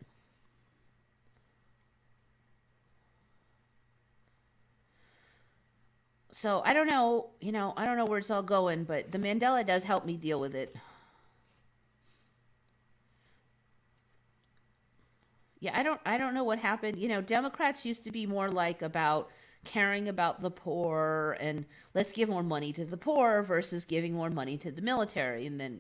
A: so I don't know, I don't know where it's all going, but the Mandela does help me deal with it. Yeah, I don't know what happened. Democrats used to be more like about caring about the poor and let's give more money to the poor versus giving more money to the military. And then,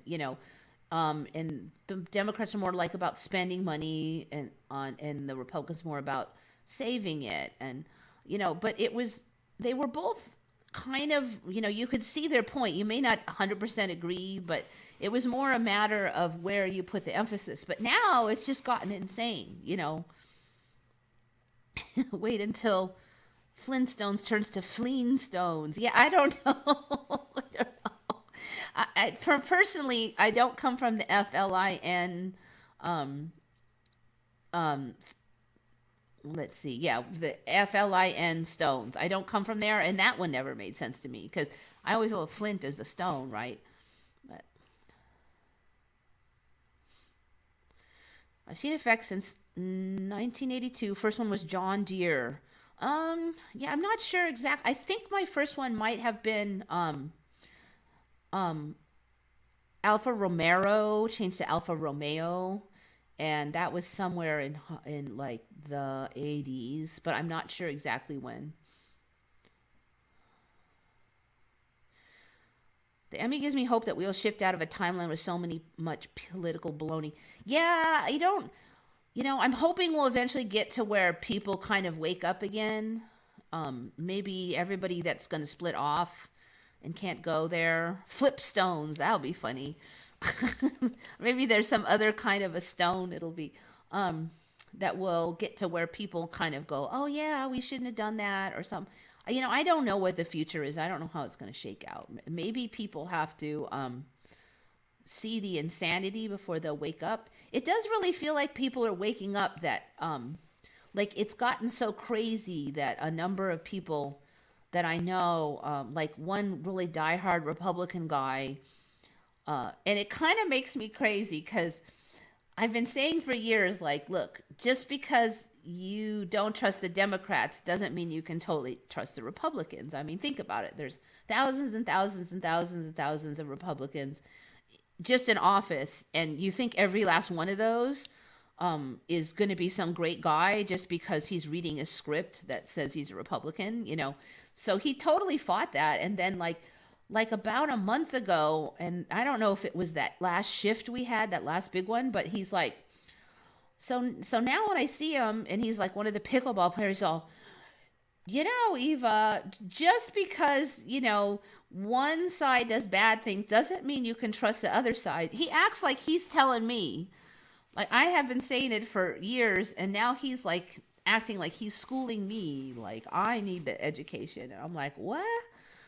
A: and the Democrats are more like about spending money and the Republicans more about saving it. And, but they were both kind of, you could see their point. You may not 100% agree, but it was more a matter of where you put the emphasis. But now it's just gotten insane, Wait until Flintstones turns to Fleenstones. Yeah, I don't know. I don't know. Personally, I don't come from the FLIN. Um, um, let's see. Yeah, the FLIN stones. I don't come from there, and that one never made sense to me because I always thought Flint is a stone, right? But I've seen effects since 1982. First one was John Deere. Yeah, I'm not sure exact. I think my first one might have been um, Alfa Romero, changed to Alfa Romeo, and that was somewhere in like the 80s, but I'm not sure exactly when. The Emmy gives me hope that we'll shift out of a timeline with so much political baloney. Yeah, I don't. I'm hoping we'll eventually get to where people kind of wake up again. Maybe everybody that's going to split off and can't go there flip stones. That'll be funny. Maybe there's some other kind of a stone. It'll be that will get to where people kind of go, oh yeah, we shouldn't have done that or something. I don't know what the future is. I don't know how it's going to shake out. Maybe people have to see the insanity before they'll wake up. It does really feel like people are waking up, that like it's gotten so crazy that a number of people that I know, like one really diehard Republican guy, and it kind of makes me crazy because I've been saying for years, like, look, just because you don't trust the Democrats doesn't mean you can totally trust the Republicans. I mean, think about it. There's thousands and thousands and thousands and thousands of Republicans just in office, and you think every last one of those is going to be some great guy just because he's reading a script that says he's a Republican, So he totally fought that, and then like about a month ago, and I don't know if it was that last shift we had, that last big one, but he's like, so now when I see him, and he's like one of the pickleball players, all, Eva, just because, one side does bad things doesn't mean you can trust the other side. He acts like he's telling me, like I have been saying it for years, and now he's like acting like he's schooling me, like I need the education. And I'm like, what?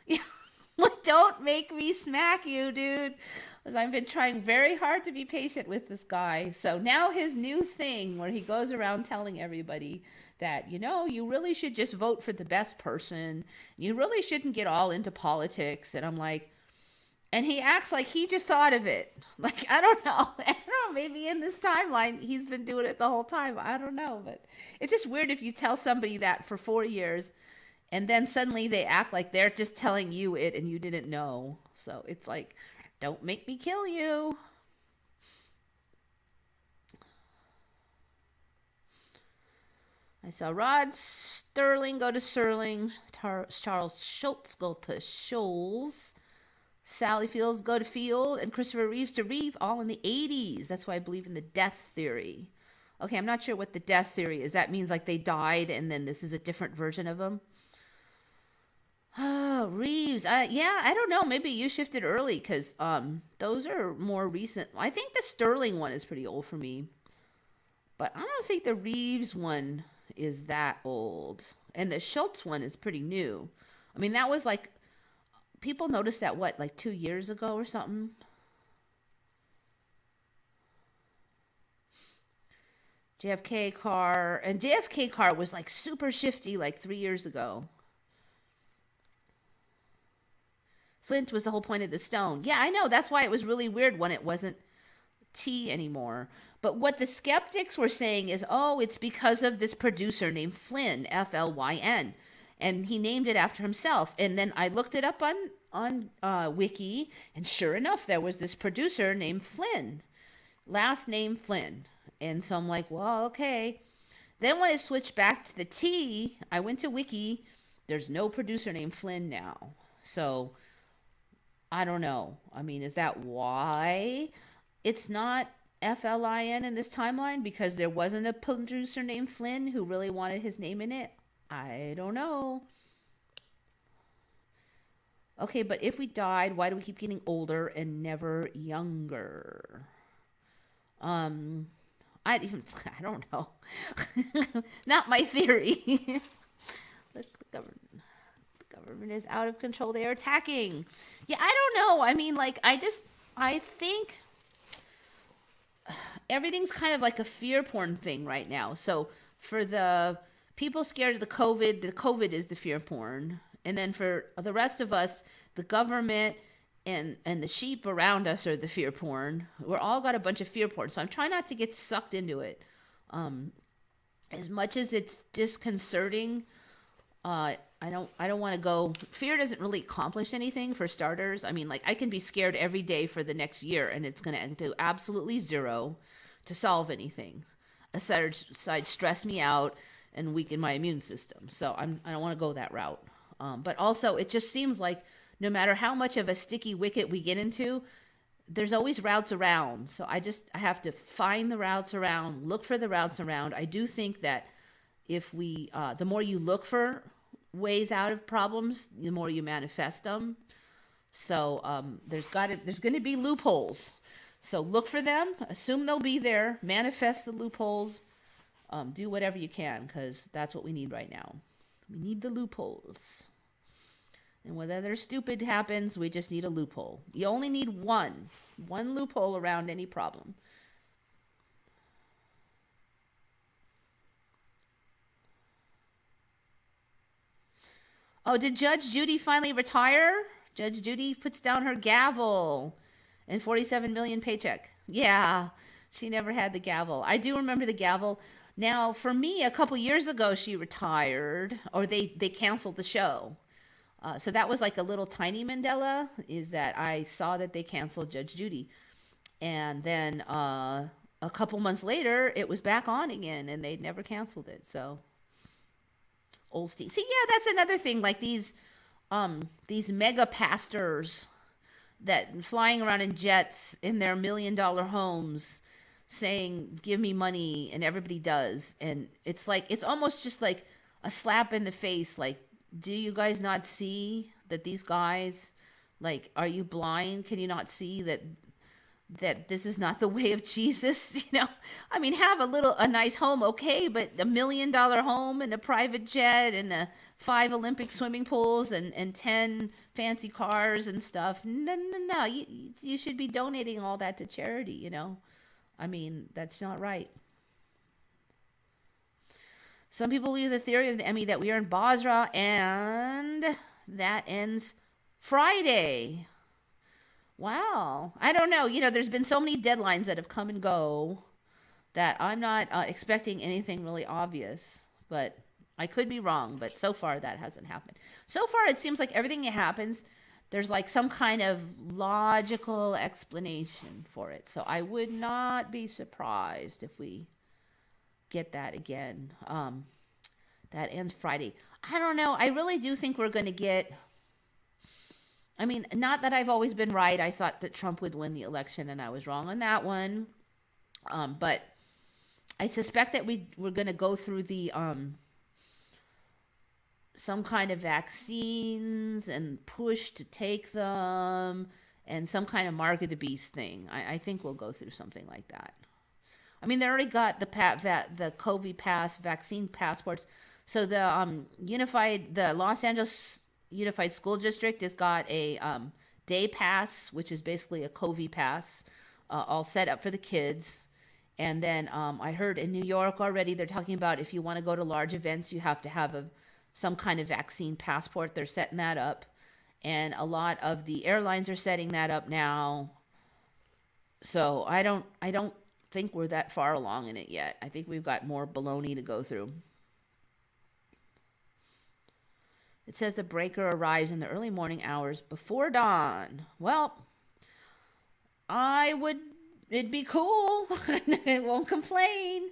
A: Like, don't make me smack you, dude. Because I've been trying very hard to be patient with this guy. So now his new thing where he goes around telling everybody that, you really should just vote for the best person. You really shouldn't get all into politics. And I'm like, and he acts like he just thought of it. Like, I don't know. Maybe in this timeline, he's been doing it the whole time. I don't know. But it's just weird if you tell somebody that for 4 years, and then suddenly they act like they're just telling you it and you didn't know. So it's like, don't make me kill you. I saw Rod Sterling go to Sterling, Charles Schultz go to Scholes, Sally Fields go to Field, and Christopher Reeves to Reeve, all in the 80s. That's why I believe in the death theory. Okay, I'm not sure what the death theory is. That means like they died and then this is a different version of them. Oh, Reeves. Yeah, I don't know. Maybe you shifted early because those are more recent. I think the Sterling one is pretty old for me. But I don't think the Reeves one is that old. And the Schultz one is pretty new. I mean, that was like, people noticed that, what, like 2 years ago or something? JFK car. And JFK car was like super shifty like 3 years ago. Flint was the whole point of the stone. Yeah, I know. That's why it was really weird when it wasn't T anymore. But what the skeptics were saying is, oh, it's because of this producer named Flynn, Flyn. And he named it after himself. And then I looked it up on Wiki, and sure enough, there was this producer named Flynn. Last name Flynn. And so I'm like, well, okay. Then when it switched back to the T, I went to Wiki. There's no producer named Flynn now. So I don't know. I mean, is that why it's not FLIN in this timeline? Because there wasn't a producer named Flynn who really wanted his name in it? I don't know. Okay, but if we died, why do we keep getting older and never younger? I don't know. Not my theory. The government is out of control. They are attacking. Yeah, I don't know. I mean, like, I think everything's kind of like a fear porn thing right now. So for the people scared of the COVID is the fear porn. And then for the rest of us, the government and the sheep around us are the fear porn. We're all got a bunch of fear porn. So I'm trying not to get sucked into it. As much as it's disconcerting, I don't want to go. Fear doesn't really accomplish anything for starters. I mean, like, I can be scared every day for the next year and it's going to do absolutely zero to solve anything aside stress me out and weaken my immune system. So I don't want to go that route. But also, it just seems like no matter how much of a sticky wicket we get into, there's always routes around. So I have to find the routes around, look for the routes around. I do think that if we, the more you look for ways out of problems, the more you manifest them. So there's going to be loopholes. So look for them, assume they'll be there, manifest the loopholes, do whatever you can, because that's what we need right now. We need the loopholes. And whether stupid happens, we just need a loophole. You only need one loophole around any problem. Oh, did Judge Judy finally retire? Judge Judy puts down her gavel and 47 million paycheck. Yeah, she never had the gavel. I do remember the gavel. Now, for me, a couple years ago, she retired, or they canceled the show. So that was like a little tiny Mandela, is that I saw that they canceled Judge Judy. And then a couple months later, it was back on again, and they'd never canceled it. So, Olstein. See, yeah, that's another thing. Like these mega pastors that flying around in jets in their $1 million homes saying, give me money, and everybody does. And it's like, it's almost just like a slap in the face. Like, do you guys not see that these guys, like, are you blind? Can you not see that this is not the way of Jesus? You know, I mean, have a nice home, okay, but $1 million home and a private jet and 5 Olympic swimming pools and 10 fancy cars and stuff. No. You should be donating all that to charity, you know. I mean, that's not right. Some people believe the theory of the Emmy that we are in Basra, and that ends Friday. Wow. I don't know. You know, there's been so many deadlines that have come and go that I'm not expecting anything really obvious. But I could be wrong, but so far that hasn't happened. So far it seems like everything that happens, there's like some kind of logical explanation for it. So I would not be surprised if we get that again. That ends Friday. I don't know. I really do think we're going to get... I mean, not that I've always been right. I thought that Trump would win the election, and I was wrong on that one. But I suspect that we're going to go through the some kind of vaccines and push to take them, and some kind of mark of the beast thing. I think we'll go through something like that. I mean, they already got the COVID pass, vaccine passports. So the Los Angeles Unified School District has got a day pass, which is basically a COVID pass, all set up for the kids. And then I heard in New York already, they're talking about if you want to go to large events, you have to have some kind of vaccine passport. They're setting that up. And a lot of the airlines are setting that up now. So I don't think we're that far along in it yet. I think we've got more baloney to go through. It says the breaker arrives in the early morning hours before dawn. Well, it'd be cool. I won't complain.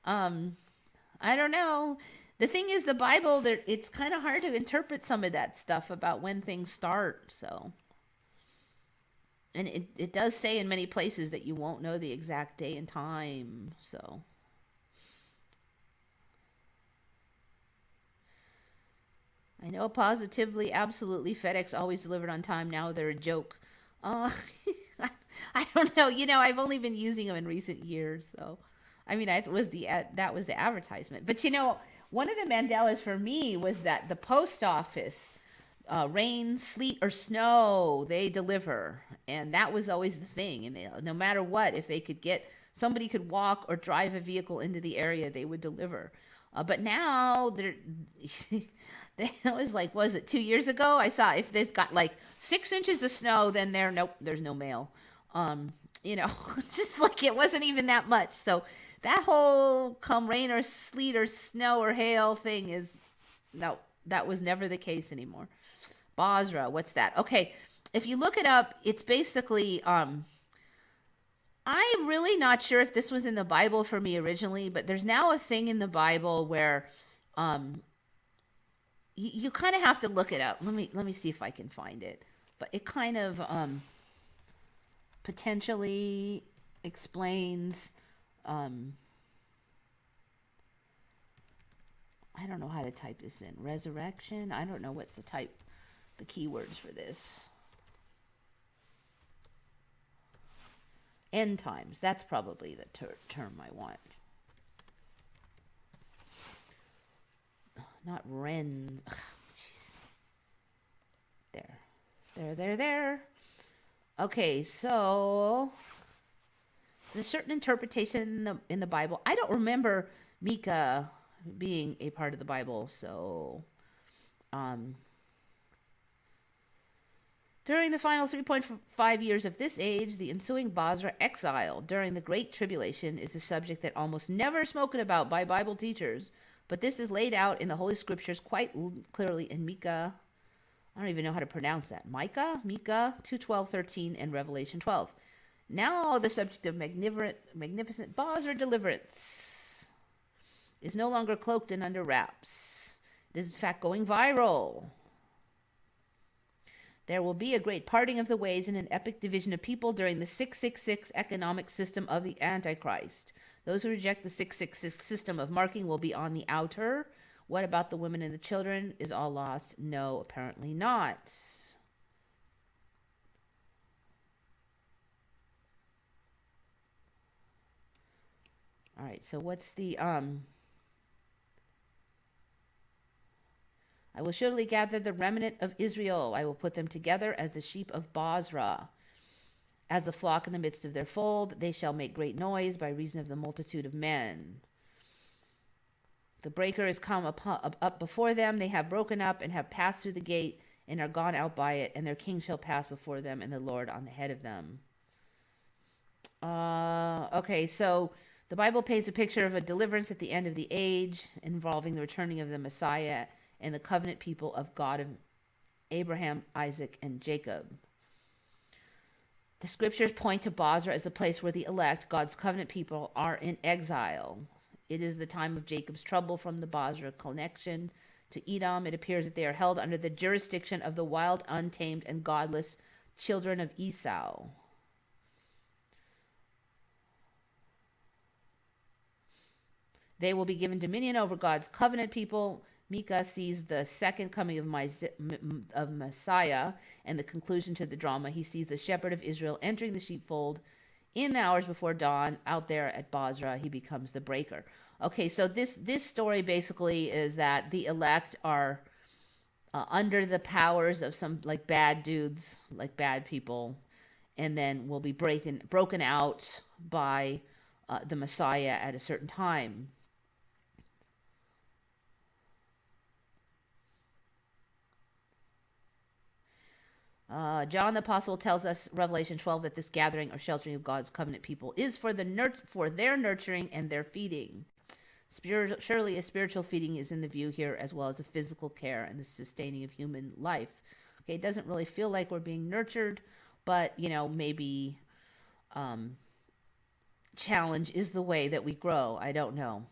A: I don't know. The thing is, the Bible, it's kind of hard to interpret some of that stuff about when things start. So, and it does say in many places that you won't know the exact day and time. So, I know positively, absolutely, FedEx always delivered on time. Now they're a joke. I don't know. You know, I've only been using them in recent years. So, I mean, that was the advertisement. But, you know, one of the Mandelas for me was that the post office, rain, sleet, or snow, they deliver. And that was always the thing. And no matter what, if they could somebody could walk or drive a vehicle into the area, they would deliver. But now they're... That was like, was it 2 years ago? I saw if there's got like 6 inches of snow, then there's no mail. You know, just like it wasn't even that much. So that whole come rain or sleet or snow or hail thing that was never the case anymore. Basra, what's that? Okay, if you look it up, it's basically, I'm really not sure if this was in the Bible for me originally, but there's now a thing in the Bible where, you kind of have to look it up. Let me see if I can find it. But it kind of potentially explains, I don't know how to type this in. Resurrection? I don't know what's the keywords for this. End times. That's probably the term I want. Not Ren. Jeez. There. Okay, so there's a certain interpretation in the Bible. I don't remember Micah being a part of the Bible, so during the final 3.5 years of this age, the ensuing Basra exile during the Great Tribulation is a subject that almost never spoken about by Bible teachers, but this is laid out in the Holy Scriptures quite clearly in Micah. I don't even know how to pronounce that. Micah 2:12-13, and Revelation 12. Now the subject of magnificent Basra deliverance is no longer cloaked and under wraps. It is in fact going viral. There will be a great parting of the ways and an epic division of people during the 666 economic system of the Antichrist. Those who reject the 666 system of marking will be on the outer. What about the women and the children? Is all lost? No, apparently not. All right, so what's the I will surely gather the remnant of Israel. I will put them together as the sheep of Basra. As the flock in the midst of their fold, they shall make great noise by reason of the multitude of men. The breaker is come up before them. They have broken up and have passed through the gate and are gone out by it, and their king shall pass before them, and the Lord on the head of them. Okay, so the Bible paints a picture of a deliverance at the end of the age involving the returning of the Messiah and the covenant people of God of Abraham, Isaac, and Jacob. The scriptures point to Basra as the place where the elect, God's covenant people, are in exile. It is the time of Jacob's trouble from the Basra connection to Edom. It appears that they are held under the jurisdiction of the wild, untamed, and godless children of Esau. They will be given dominion over God's covenant people. Micah sees the second coming of Messiah and the conclusion to the drama. He sees the shepherd of Israel entering the sheepfold in the hours before dawn. Out there at Basra, he becomes the breaker. Okay, so this story basically is that the elect are under the powers of some like bad dudes, like bad people, and then will be broken out by the Messiah at a certain time. John the Apostle tells us, Revelation 12, that this gathering or sheltering of God's covenant people is for their nurturing and their feeding. Surely a spiritual feeding is in the view here, as well as a physical care and the sustaining of human life. Okay, it doesn't really feel like we're being nurtured, but, maybe challenge is the way that we grow. I don't know.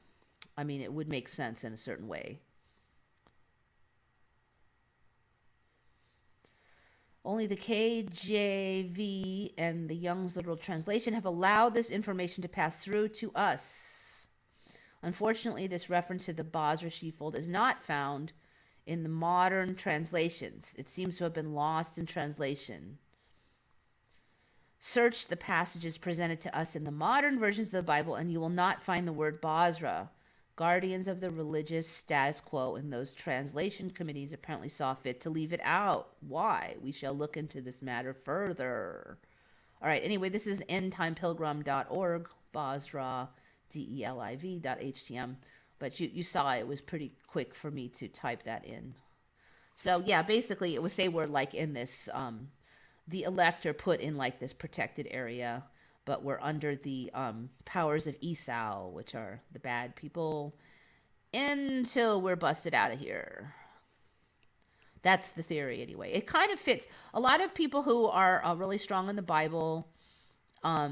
A: I mean, it would make sense in a certain way. Only the KJV and the Young's Literal Translation have allowed this information to pass through to us. Unfortunately, this reference to the Basra sheepfold is not found in the modern translations. It seems to have been lost in translation. Search the passages presented to us in the modern versions of the Bible, and you will not find the word Basra. Guardians of the religious status quo in those translation committees apparently saw fit to leave it out. Why? We shall look into this matter further. All right, anyway, this is endtimepilgrim.org, Basra, DELIV.htm. But you saw it was pretty quick for me to type that in. So, yeah, basically it would say we're like in this, the elect are put in like this protected area, but we're under the powers of Esau, which are the bad people, until we're busted out of here. That's the theory anyway. It kind of fits. A lot of people who are really strong in the Bible, a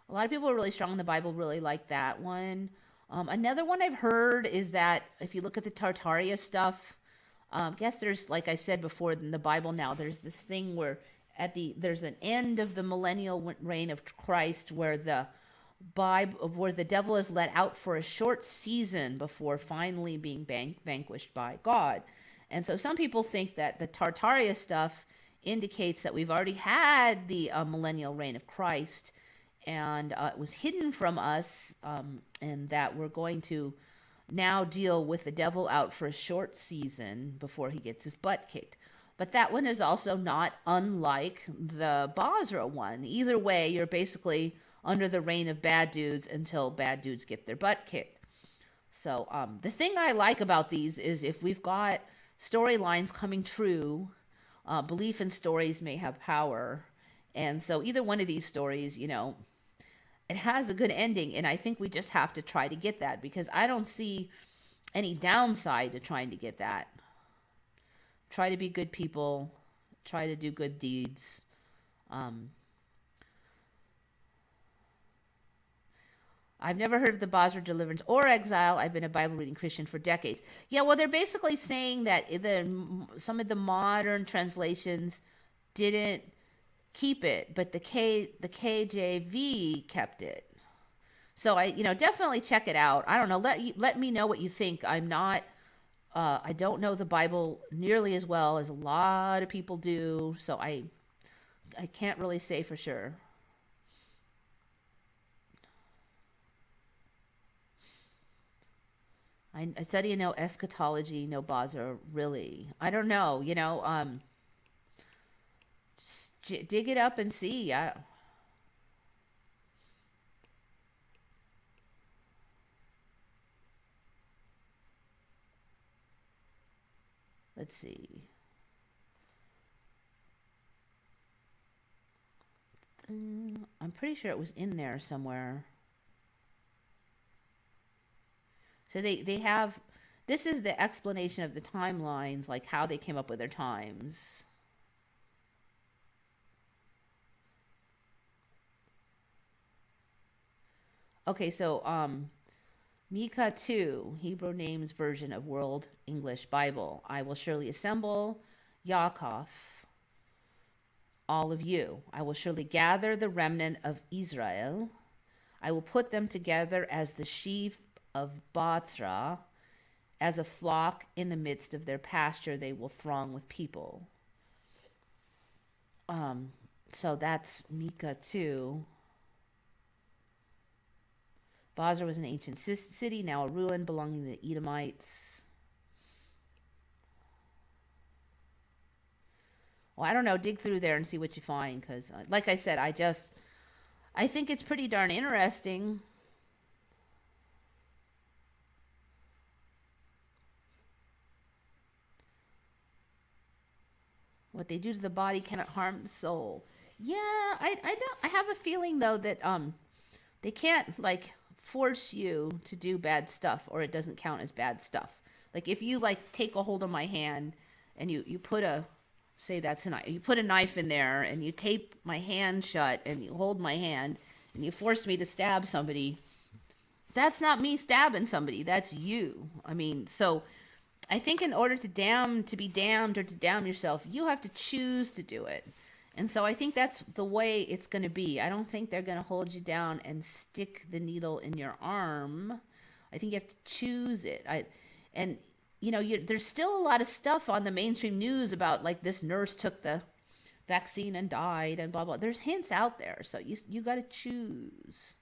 A: lot of people who are really strong in the Bible really like that one. Another one I've heard is that if you look at the Tartaria stuff, yes, there's, like I said before, in the Bible now, there's this thing where there's an end of the millennial reign of Christ where the devil is let out for a short season before finally being vanquished by God. And so some people think that the Tartaria stuff indicates that we've already had the millennial reign of Christ, and it was hidden from us, and that we're going to now deal with the devil out for a short season before he gets his butt kicked. But that one is also not unlike the Basra one. Either way, you're basically under the reign of bad dudes until bad dudes get their butt kicked. So the thing I like about these is if we've got storylines coming true, belief in stories may have power. And so either one of these stories, it has a good ending. And I think we just have to try to get that, because I don't see any downside to trying to get that. Try to be good people. Try to do good deeds. I've never heard of the Basra deliverance or exile. I've been a Bible reading Christian for decades. Yeah, well, they're basically saying that some of the modern translations didn't keep it, but the KJV kept it. So I definitely check it out. I don't know. Let me know what you think. I don't know the Bible nearly as well as a lot of people do, so I can't really say for sure. I study no eschatology, no Basra, really. I don't know, just dig it up and see. Let's see. I'm pretty sure it was in there somewhere. So they have, this is the explanation of the timelines, like how they came up with their times. Okay, so Micah 2, Hebrew names version of World English Bible. I will surely assemble Yaakov, all of you. I will surely gather the remnant of Israel. I will put them together as the sheep of Basra, as a flock in the midst of their pasture, they will throng with people. So that's Micah 2. Basra was an ancient city, now a ruin belonging to the Edomites. Well, I don't know. Dig through there and see what you find, because, like I said, I think it's pretty darn interesting. What they do to the body cannot harm the soul. Yeah, I have a feeling though that they can't force you to do bad stuff, or it doesn't count as bad stuff. Like if you take a hold of my hand and you put you put a knife in there and you tape my hand shut and you hold my hand and you force me to stab somebody, that's not me stabbing somebody, that's you. I mean, so I think in order to be damned or to damn yourself, you have to choose to do it. And so I think that's the way it's going to be. I don't think they're going to hold you down and stick the needle in your arm. I think you have to choose it. There's still a lot of stuff on the mainstream news about this nurse took the vaccine and died and blah, blah. There's hints out there. So you got to choose.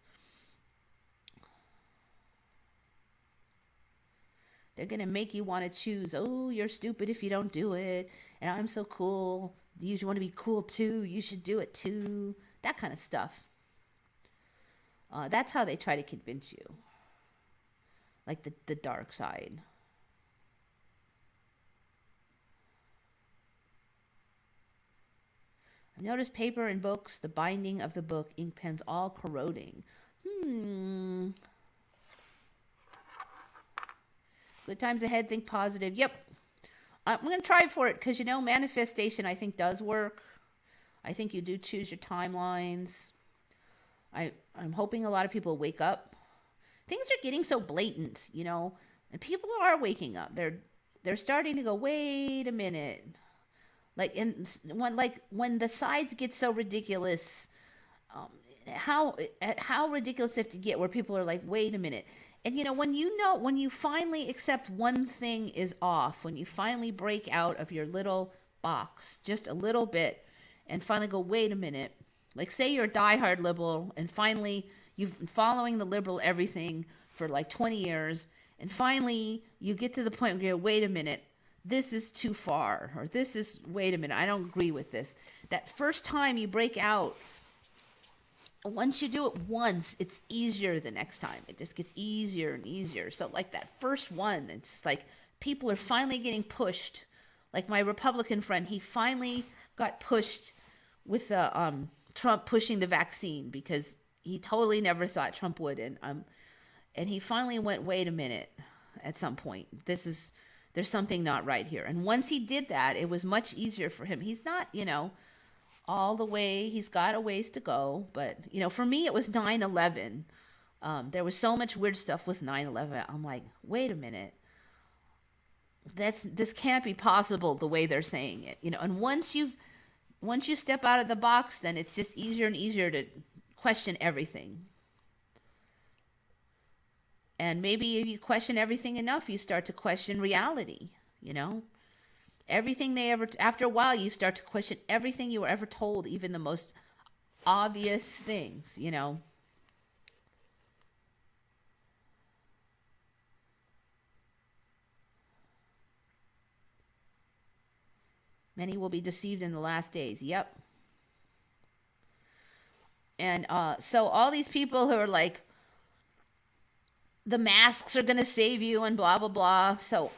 A: They're going to make you want to choose. Oh, you're stupid if you don't do it. And I'm so cool. You want to be cool too. You should do it too. That kind of stuff. That's how they try to convince you. Like the dark side. I've noticed paper and books, the binding of the book, ink pens all corroding. Good times ahead, think positive. Yep. I'm going to try for it because, manifestation I think does work. I think you do choose your timelines. I'm hoping a lot of people wake up. things are getting so blatant, and people are waking up. They're starting to go, wait a minute. When the sides get so ridiculous, um, how ridiculous it have to get where people are like, wait a minute. And when you finally accept one thing is off, when you finally break out of your little box just a little bit and finally go, wait a minute. Like, say you're a diehard liberal and finally you've been following the liberal everything for like 20 years, and finally you get to the point where you go, wait a minute, this is too far, or wait a minute, I don't agree with this. That first time you break out, once you do it once, it's easier the next time. It just gets easier and easier. So like that first one, it's like people are finally getting pushed. Like my Republican friend, he finally got pushed with the Trump pushing the vaccine, because he totally never thought Trump would. And he finally went, wait a minute, at some point, there's something not right here. And once he did that, it was much easier for him. He's not, all the way, he's got a ways to go. But, for me, it was 9/11. There was so much weird stuff with 9/11. I'm like, wait a minute. This can't be possible the way they're saying it. And once you step out of the box, then it's just easier and easier to question everything. And maybe if you question everything enough, you start to question reality, Everything after a while, you start to question everything you were ever told, even the most obvious things, Many will be deceived in the last days. Yep. And so all these people who are like, the masks are going to save you and blah, blah, blah. So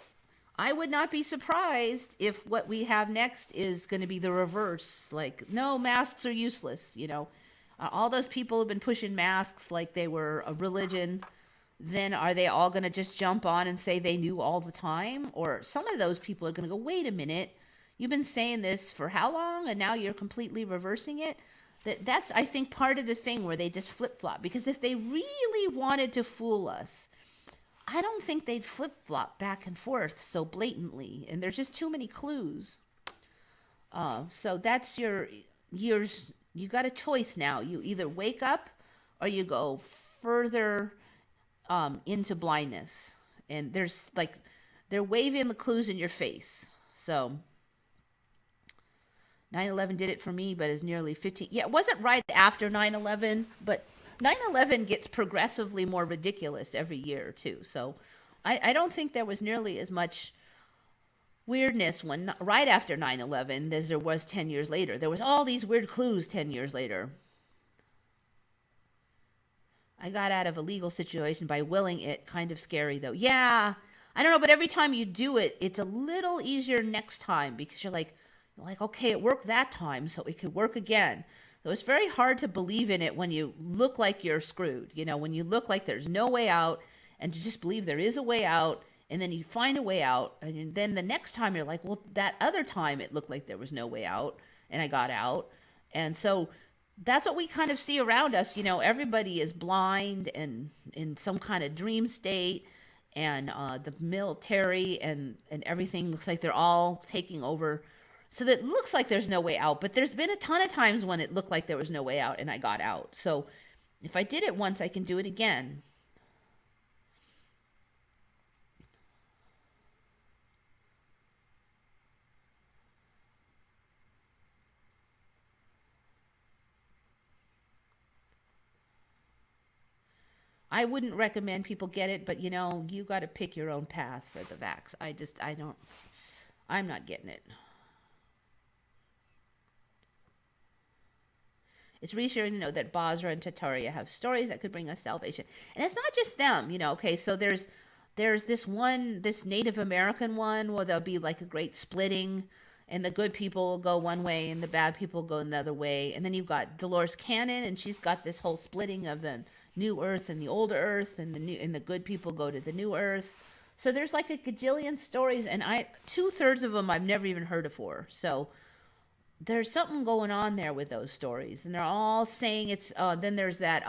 A: I would not be surprised if what we have next is going to be the reverse. Like, no, masks are useless. All those people have been pushing masks like they were a religion. Then are they all going to just jump on and say they knew all the time? Or some of those people are going to go, wait a minute, you've been saying this for how long? And now you're completely reversing it? That's, I think, part of the thing where they just flip-flop. Because if they really wanted to fool us, I don't think they'd flip-flop back and forth so blatantly. And there's just too many clues. So that's you got a choice now. You either wake up or you go further into blindness. And they're waving the clues in your face. So 9/11 did it for me, but is nearly 15. Yeah, it wasn't right after 9/11, but 9/11 gets progressively more ridiculous every year, too. So I don't think there was nearly as much weirdness right after 9/11 as there was 10 years later. There was all these weird clues 10 years later. I got out of a legal situation by willing it. Kind of scary, though. Yeah, I don't know, but every time you do it, it's a little easier next time, because you're like, okay, it worked that time, so it could work again. So it's very hard to believe in it when you look like you're screwed, when you look like there's no way out, and to just believe there is a way out, and then you find a way out, and then the next time you're like, well, that other time it looked like there was no way out, and I got out. And so that's what we kind of see around us. Everybody is blind and in some kind of dream state, and the military and everything looks like they're all taking over. So that it looks like there's no way out, but there's been a ton of times when it looked like there was no way out and I got out. So if I did it once, I can do it again. I wouldn't recommend people get it, but you got to pick your own path for the vax. I'm not getting it. It's reassuring to know that Basra and Tataria have stories that could bring us salvation. And it's not just them, okay, so there's this Native American one where there'll be like a great splitting, and the good people will go one way and the bad people go another way. And then you've got Dolores Cannon, and she's got this whole splitting of the new earth and the old earth, and the good people go to the new earth. So there's like a gajillion stories, and 2/3 of them I've never even heard of before. So there's something going on there with those stories, and they're all saying it's then there's that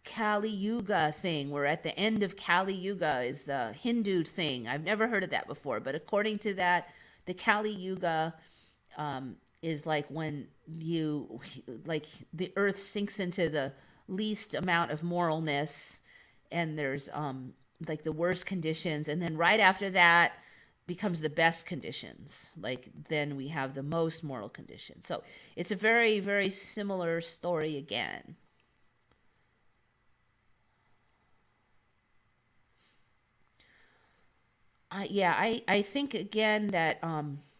A: Kali Yuga thing. We're at the end of Kali Yuga is the Hindu thing. I've never heard of that before, but according to that, the Kali Yuga is like when you like the earth sinks into the least amount of moralness, and there's like the worst conditions, and then right after that becomes the best conditions. Like then we have the most moral conditions. So it's a very, very similar story again. I think again that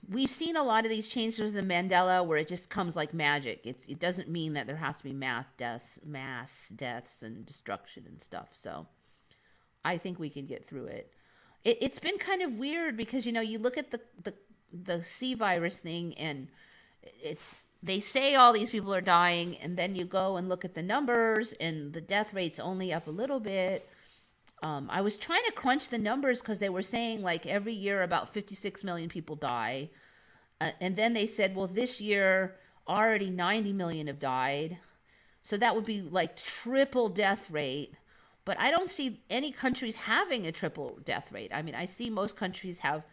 A: we've seen a lot of these changes with the Mandela where it just comes like magic. It doesn't mean that there has to be mass deaths and destruction and stuff. So I think we can get through it. It's been kind of weird because you look at the C virus thing, and they say all these people are dying, and then you go and look at the numbers, and the death rate's only up a little bit. I was trying to crunch the numbers because they were saying like every year about 56 million people die. And then they said, well, this year already 90 million have died. So that would be like triple death rate. But I don't see any countries having a triple death rate. I mean, I see most countries have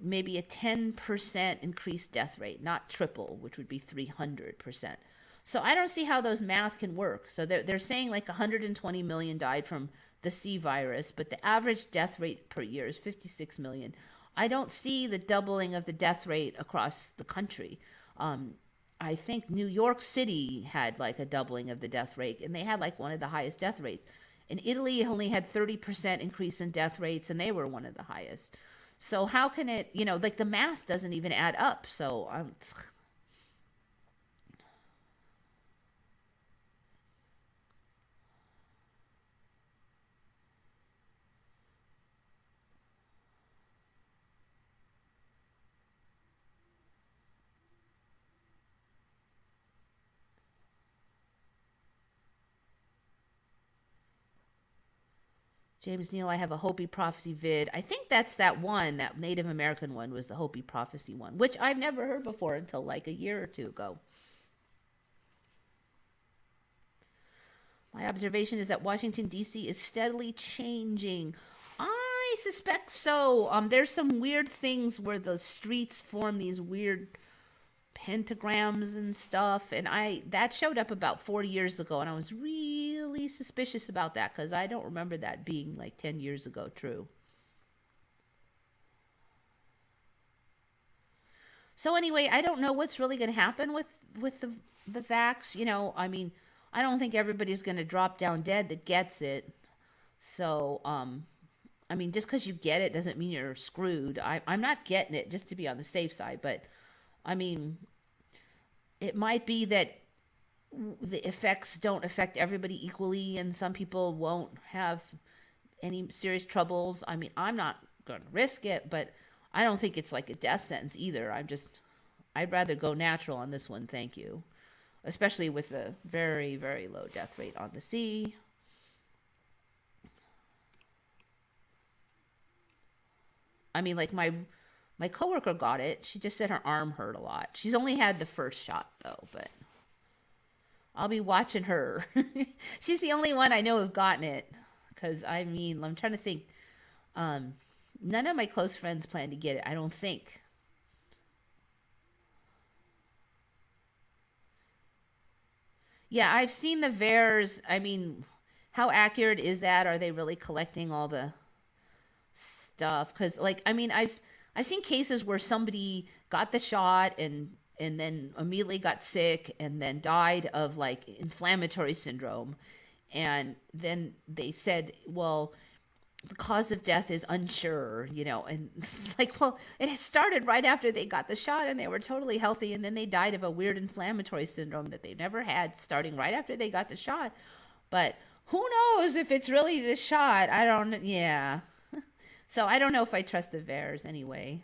A: maybe a 10% increased death rate, not triple, which would be 300%. So I don't see how those math can work. So they're saying like 120 million died from the C virus, but the average death rate per year is 56 million. I don't see the doubling of the death rate across the country. I think New York City had like a doubling of the death rate, and they had like one of the highest death rates. In Italy, only had 30% increase in death rates, and they were one of the highest. So how can it, like the math doesn't even add up. So James Neal, I have a Hopi prophecy vid. I think that's that one, that Native American one was the Hopi prophecy one, which I've never heard before until like a year or two ago. My observation is that Washington, D.C. is steadily changing. I suspect so. There's some weird things where the streets form these weird pentagrams and stuff, and that showed up about 4 years ago, and I was really suspicious about that because I don't remember that being like 10 years ago true. So anyway, I don't know what's really going to happen with the vax. I mean, I don't think everybody's going to drop down dead that gets it. So I mean, just because you get it doesn't mean you're screwed. I'm not getting it just to be on the safe side, but I mean, it might be that the effects don't affect everybody equally, and some people won't have any serious troubles. I mean, I'm not going to risk it, but I don't think it's like a death sentence either. I'd rather go natural on this one, thank you. Especially with the very, very low death rate on the sea. I mean, like my coworker got it. She just said her arm hurt a lot. She's only had the first shot though, but I'll be watching her. She's the only one I know who's gotten it. Because I mean, I'm trying to think. None of my close friends plan to get it, I don't think. Yeah, I've seen the VAERS. I mean, how accurate is that? Are they really collecting all the stuff? Because, like, I mean, I've seen cases where somebody got the shot and then immediately got sick and then died of like inflammatory syndrome, and then they said, well, the cause of death is unsure, and it's like, well, it started right after they got the shot and they were totally healthy, and then they died of a weird inflammatory syndrome that they never had starting right after they got the shot. But who knows if it's really the shot? I don't, yeah. So I don't know if I trust the VAERS anyway.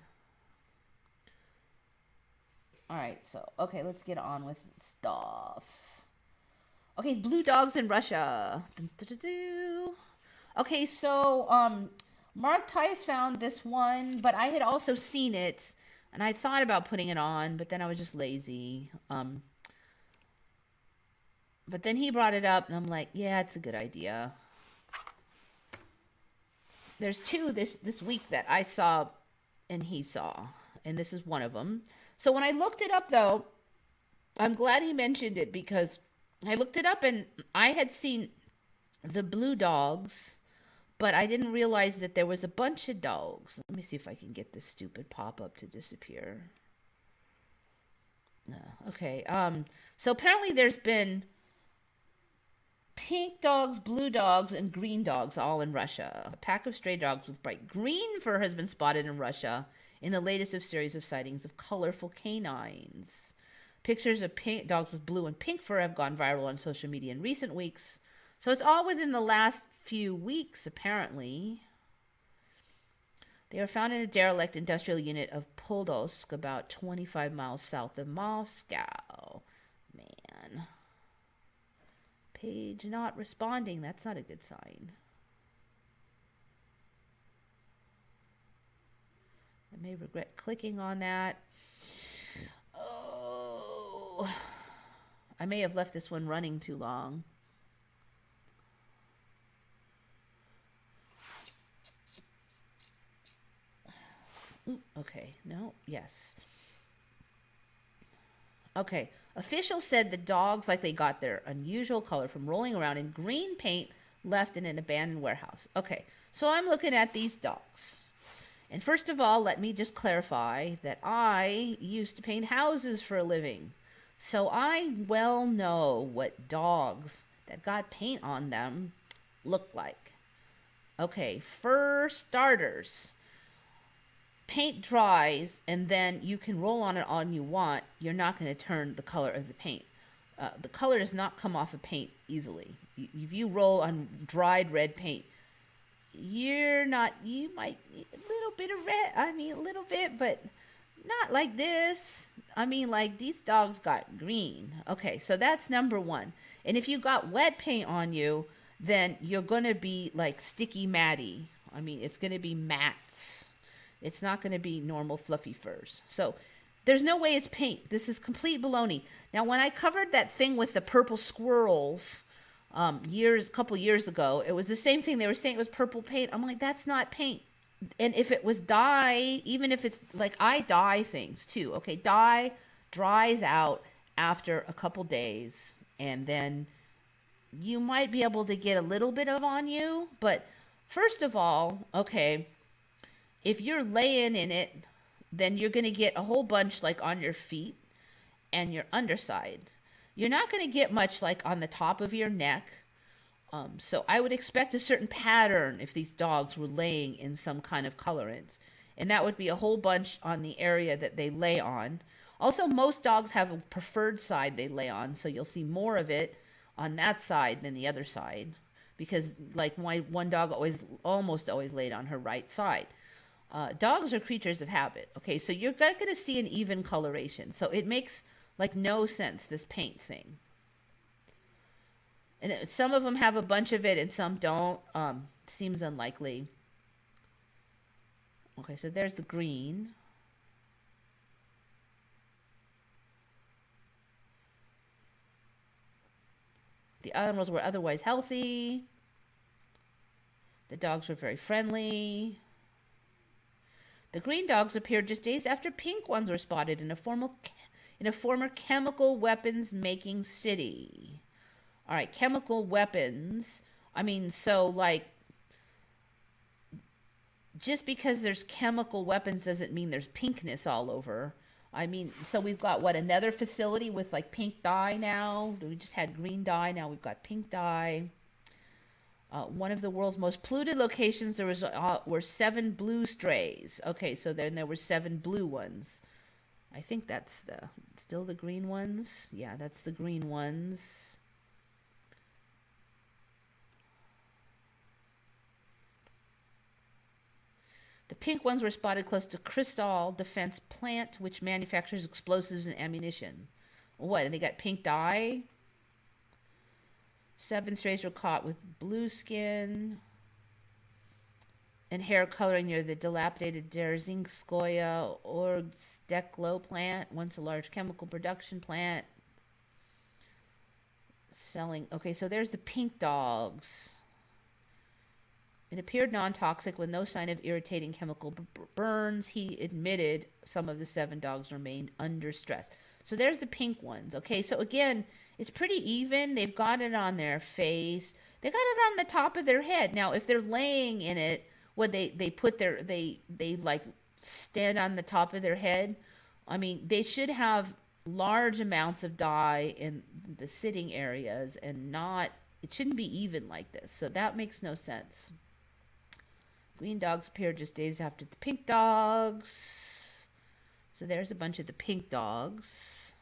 A: All right, so, okay, let's get on with stuff. Okay, blue dogs in Russia. Dun, dun, dun, dun. Okay, so Mark Tice found this one, but I had also seen it, and I thought about putting it on, but then I was just lazy. But then he brought it up, and I'm like, yeah, it's a good idea. There's two this week that I saw and he saw, and this is one of them. So when I looked it up, though, I'm glad he mentioned it because I looked it up and I had seen the blue dogs, but I didn't realize that there was a bunch of dogs. Let me see if I can get this stupid pop-up to disappear. No. Okay. So apparently there's been pink dogs, blue dogs, and green dogs all in Russia. A pack of stray dogs with bright green fur has been spotted in Russia in the latest of series of sightings of colorful canines. Pictures of pink dogs with blue and pink fur have gone viral on social media in recent weeks. So it's all within the last few weeks, apparently. They were found in a derelict industrial unit of Podolsk, about 25 miles south of Moscow. Man. Page not responding. That's not a good sign. I may regret clicking on that. Oh. I may have left this one running too long. Ooh, okay. No. Yes. Okay. Officials said the dogs likely got their unusual color from rolling around in green paint left in an abandoned warehouse. Okay. So I'm looking at these dogs. And first of all, let me just clarify that I used to paint houses for a living. So I well know what dogs that got paint on them look like. Okay, for starters, paint dries and then you can roll on it all you want. You're not going to turn the color of the paint. The color does not come off of paint easily. If you roll on dried red paint, you might need a little bit of red. I mean, a little bit, but not like this. I mean, like these dogs got green. Okay, so that's number one. And if you got wet paint on you, then you're going to be like sticky matty. I mean, it's going to be mats. It's not going to be normal fluffy furs. So there's no way it's paint. This is complete baloney. Now, when I covered that thing with the purple squirrels a couple years ago, it was the same thing. They were saying it was purple paint. I'm like, that's not paint. And if it was dye, even if it's like, I dye things too. Okay, dye dries out after a couple days, and then you might be able to get a little bit of on you. But first of all, okay, if you're laying in it, then you're going to get a whole bunch like on your feet and your underside. You're not going to get much like on the top of your neck. So I would expect a certain pattern if these dogs were laying in some kind of colorants. And that would be a whole bunch on the area that they lay on. Also, most dogs have a preferred side they lay on. So you'll see more of it on that side than the other side. Because like my one dog almost always laid on her right side. Dogs are creatures of habit. Okay, so you're not going to see an even coloration. So it makes like no sense, this paint thing. And some of them have a bunch of it and some don't. Seems unlikely. Okay, so there's the green. The animals were otherwise healthy. The dogs were very friendly. The green dogs appeared just days after pink ones were spotted in a former chemical weapons making city. All right, chemical weapons. I mean, so like, just because there's chemical weapons doesn't mean there's pinkness all over. I mean, so we've got another facility with like pink dye now. We just had green dye. Now we've got pink dye. One of the world's most polluted locations, there were 7 blue strays. Okay, so then there were 7 blue ones. I think that's still the green ones. Yeah, that's the green ones. The pink ones were spotted close to Crystal Defense Plant, which manufactures explosives and ammunition. What, and they got pink dye? 7 strays were caught with blue skin and hair coloring near the dilapidated Derzhinskoye Orgsteklo plant, once a large chemical production plant. Selling. Okay, so there's the pink dogs. It appeared non-toxic with no sign of irritating chemical burns. He admitted some of the 7 dogs remained under stress. So there's the pink ones. Okay, so again, it's pretty even. They've got it on their face. They got it on the top of their head. Now, if they're laying in it, what they put their they like stand on the top of their head. I mean, they should have large amounts of dye in the sitting areas and not. It shouldn't be even like this. So that makes no sense. Green dogs appeared just days after the pink dogs. So there's a bunch of the pink dogs.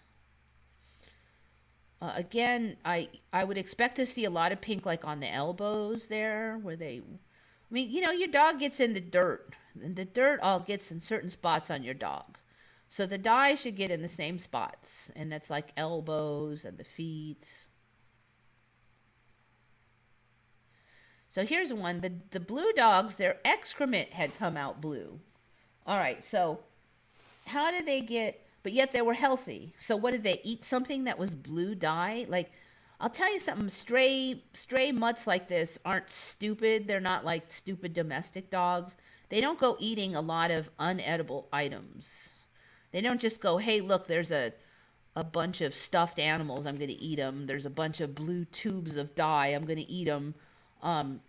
A: Again, I would expect to see a lot of pink like on the elbows there where they... I mean, you know, your dog gets in the dirt. And the dirt all gets in certain spots on your dog. So the dye should get in the same spots. And that's like elbows and the feet. So here's one. The blue dogs, their excrement had come out blue. All right, so how did they get... But yet they were healthy. So what did they eat? Something that was blue dye? Like, I'll tell you something. Stray mutts like this aren't stupid. They're not like stupid domestic dogs. They don't go eating a lot of unedible items. They don't just go, hey, look, there's a bunch of stuffed animals. I'm going to eat them. There's a bunch of blue tubes of dye. I'm going to eat them. And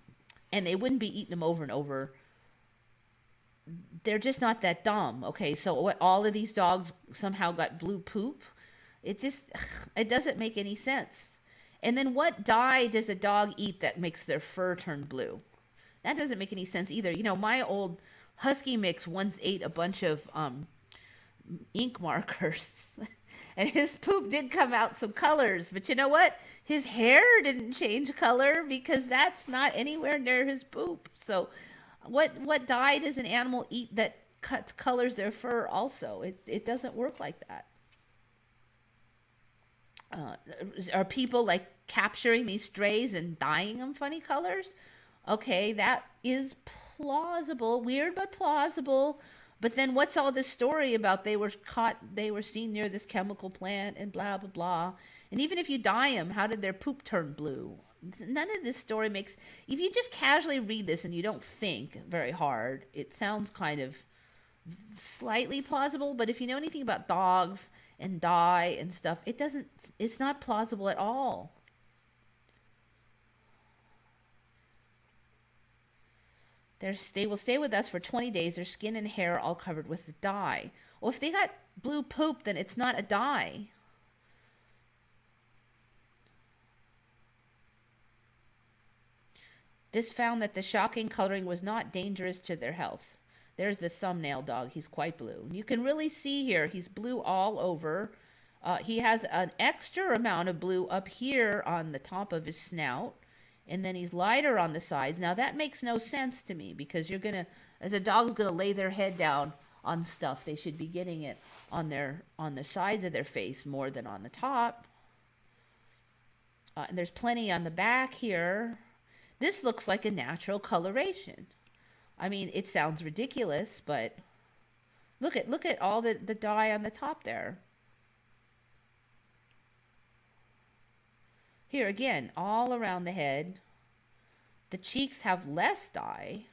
A: they wouldn't be eating them over and over. They're just not that dumb. Okay, so what, all of these dogs somehow got blue poop? It doesn't make any sense. And then what dye does a dog eat that makes their fur turn blue? That doesn't make any sense either. You know, my old husky mix once ate a bunch of ink markers. And his poop did come out some colors. But you know what? His hair didn't change color because that's not anywhere near his poop. So what dye does an animal eat that colors their fur also? It doesn't work like that. Are people like capturing these strays and dyeing them funny colors? Okay, that is plausible. Weird, but plausible. But then what's all this story about they were seen near this chemical plant and blah, blah, blah. And even if you dye them, how did their poop turn blue? None of this story makes... If you just casually read this and you don't think very hard, it sounds kind of slightly plausible. But if you know anything about dogs and dye and stuff, it's not plausible at all. They will stay with us for 20 days, their skin and hair all covered with the dye. Well, if they got blue poop, then it's not a dye. This found that the shocking coloring was not dangerous to their health. There's the thumbnail dog. He's quite blue. You can really see here, he's blue all over. He has an extra amount of blue up here on the top of his snout. And then he's lighter on the sides. Now, that makes no sense to me because as a dog's going to lay their head down on stuff, they should be getting it on the sides of their face more than on the top. And there's plenty on the back here. This looks like a natural coloration. I mean, it sounds ridiculous, but look at all the dye on the top there. Here again, all around the head. The cheeks have less dye.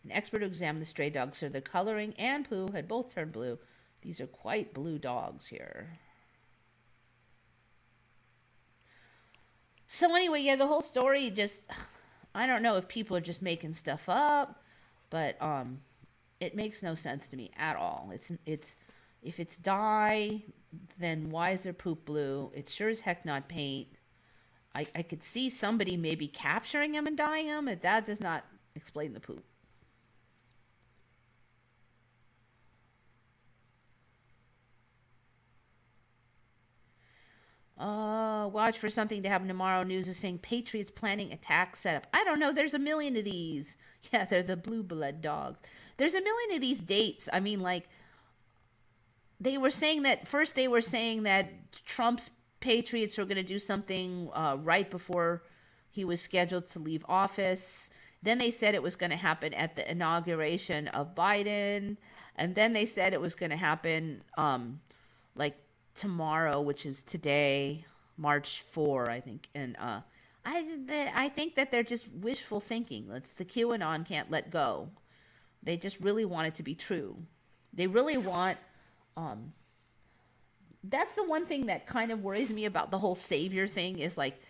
A: An expert who examined the stray dogs said the coloring and poo had both turned blue. These are quite blue dogs here. So anyway, yeah, the whole story just... I don't know if people are just making stuff up, but it makes no sense to me at all. It's if it's dye, then why is their poop blue? It's sure as heck not paint. I could see somebody maybe capturing them and dyeing them, and that does not explain the poop. Watch for something to happen tomorrow. News is saying Patriots planning attack setup. I don't know. There's a million of these. Yeah, they're the blue blood dogs. There's a million of these dates. I mean, like, they were saying that first they were saying that Trump's Patriots were going to do something right before he was scheduled to leave office. Then they said it was going to happen at the inauguration of Biden. And then they said it was going to happen like tomorrow, which is today, March 4, I think. And I think that they're just wishful thinking. It's the QAnon can't let go. They just really want it to be true. They really want that's the one thing that kind of worries me about the whole savior thing is like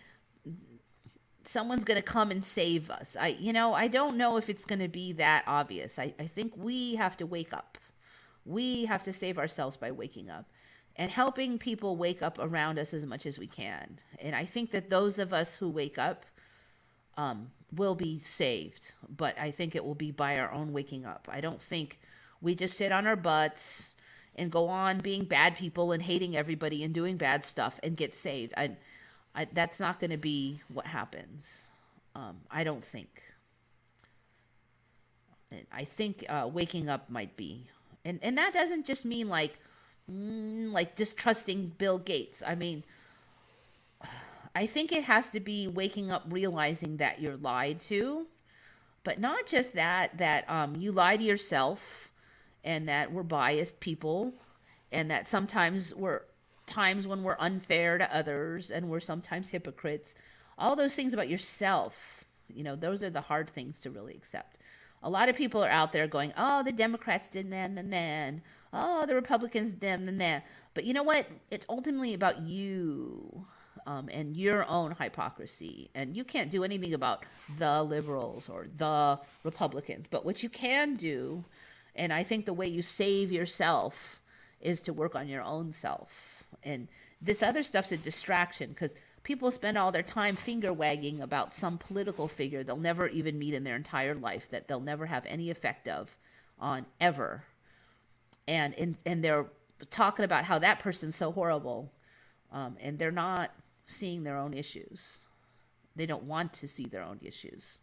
A: someone's going to come and save us. I don't know if it's going to be that obvious. I think we have to wake up. We have to save ourselves by waking up and helping people wake up around us as much as we can. And I think that those of us who wake up will be saved, but I think it will be by our own waking up. I don't think we just sit on our butts and go on being bad people and hating everybody and doing bad stuff and get saved. That's not going to be what happens. I don't think. I think waking up might be. And that doesn't just mean like distrusting Bill Gates. I mean, I think it has to be waking up realizing that you're lied to, but not just that you lie to yourself and that we're biased people and that sometimes we're times when we're unfair to others and we're sometimes hypocrites. All those things about yourself, those are the hard things to really accept. A lot of people are out there going, oh, the Democrats did then. Oh, the Republicans did then. But you know what? It's ultimately about you and your own hypocrisy. And you can't do anything about the liberals or the Republicans. But what you can do, and I think the way you save yourself is to work on your own self. And this other stuff's a distraction because people spend all their time finger wagging about some political figure they'll never even meet in their entire life, that they'll never have any effect on ever. And they're talking about how that person's so horrible. And they're not seeing their own issues. They don't want to see their own issues.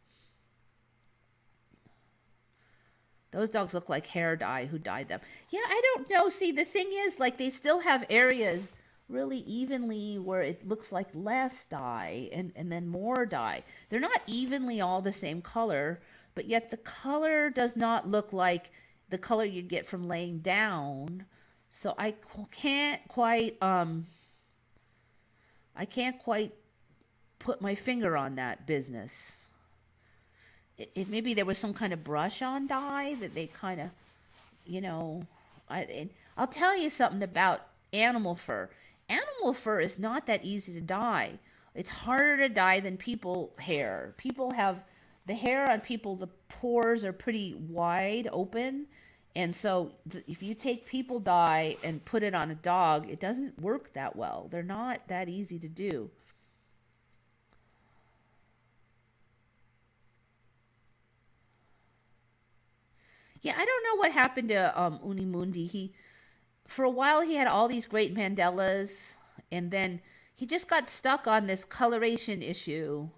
A: Those dogs look like hair dye. Who dyed them? Yeah, I don't know. See, the thing is, like, they still have areas really evenly where it looks like less dye and then more dye. They're not evenly all the same color, but yet the color does not look like the color you get from laying down. So I can't quite put my finger on that business. It maybe there was some kind of brush on dye that they kind of, I'll tell you something about animal fur. Animal fur is not that easy to dye. It's harder to dye than people hair. People have the hair on people, the pores are pretty wide open. And so if you take people dye and put it on a dog, it doesn't work that well. They're not that easy to do. Yeah, I don't know what happened to Unimundi. For a while, he had all these great Mandelas, and then he just got stuck on this coloration issue.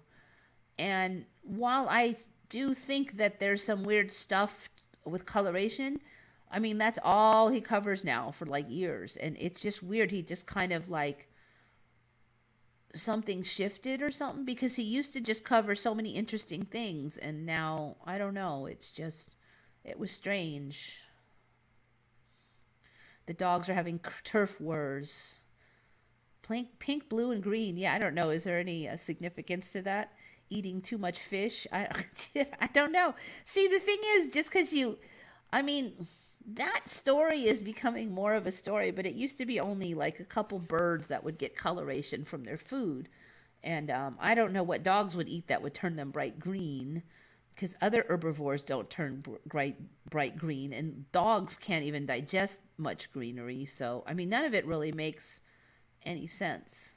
A: And while I do think that there's some weird stuff with coloration, I mean, that's all he covers now for like years. And it's just weird. He just kind of like something shifted or something, because he used to just cover so many interesting things. And now, I don't know. It was strange. The dogs are having turf wars. Pink, blue, and green. Yeah, I don't know. Is there any significance to that? Eating too much fish? I don't know. See, the thing is, just because that story is becoming more of a story, but it used to be only like a couple birds that would get coloration from their food. And I don't know what dogs would eat that would turn them bright green, because other herbivores don't turn bright green, and dogs can't even digest much greenery. So, none of it really makes any sense.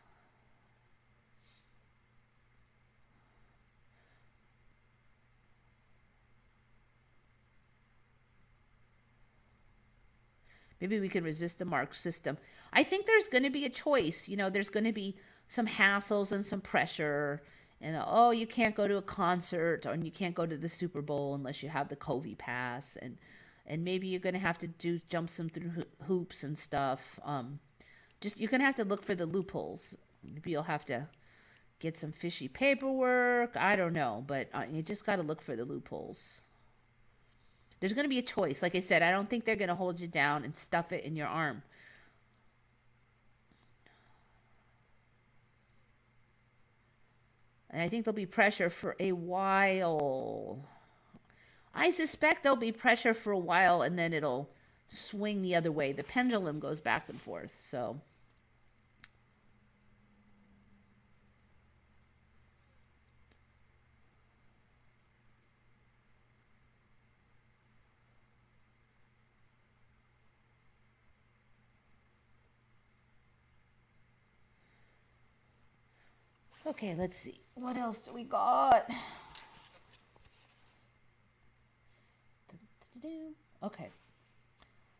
A: Maybe we can resist the Mark system. I think there's going to be a choice. There's going to be some hassles and some pressure. And, you can't go to a concert, and you can't go to the Super Bowl unless you have the Covey pass. And and maybe you're gonna have to jump some through hoops and stuff. Just you're gonna have to look for the loopholes. Maybe you'll have to get some fishy paperwork. I don't know, but you just got to look for the loopholes. There's going to be a choice. Like I said, I don't think they're going to hold you down and stuff it in your arm. And I think there'll be pressure for a while. I suspect there'll be pressure for a while, and then it'll swing the other way. The pendulum goes back and forth, so... Okay, let's see. What else do we got? Okay.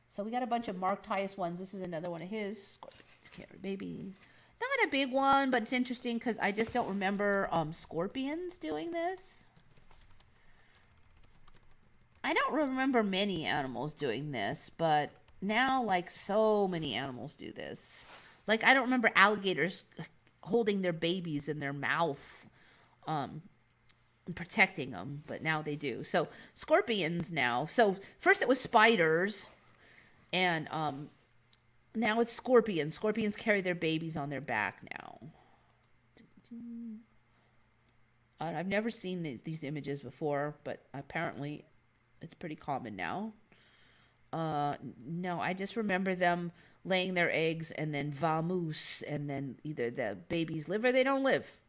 A: So we got a bunch of marked highest ones. This is another one of his. Scorpions carry babies. Not a big one, but it's interesting because I just don't remember scorpions doing this. I don't remember many animals doing this, but now, like, so many animals do this. Like, I don't remember alligators holding their babies in their mouth, protecting them, but now they do. So scorpions now. So first it was spiders, and now it's scorpions. Scorpions carry their babies on their back now. I've never seen these images before, but apparently it's pretty common now. No, I just remember them laying their eggs and then vamoose, and then either the babies live or they don't live.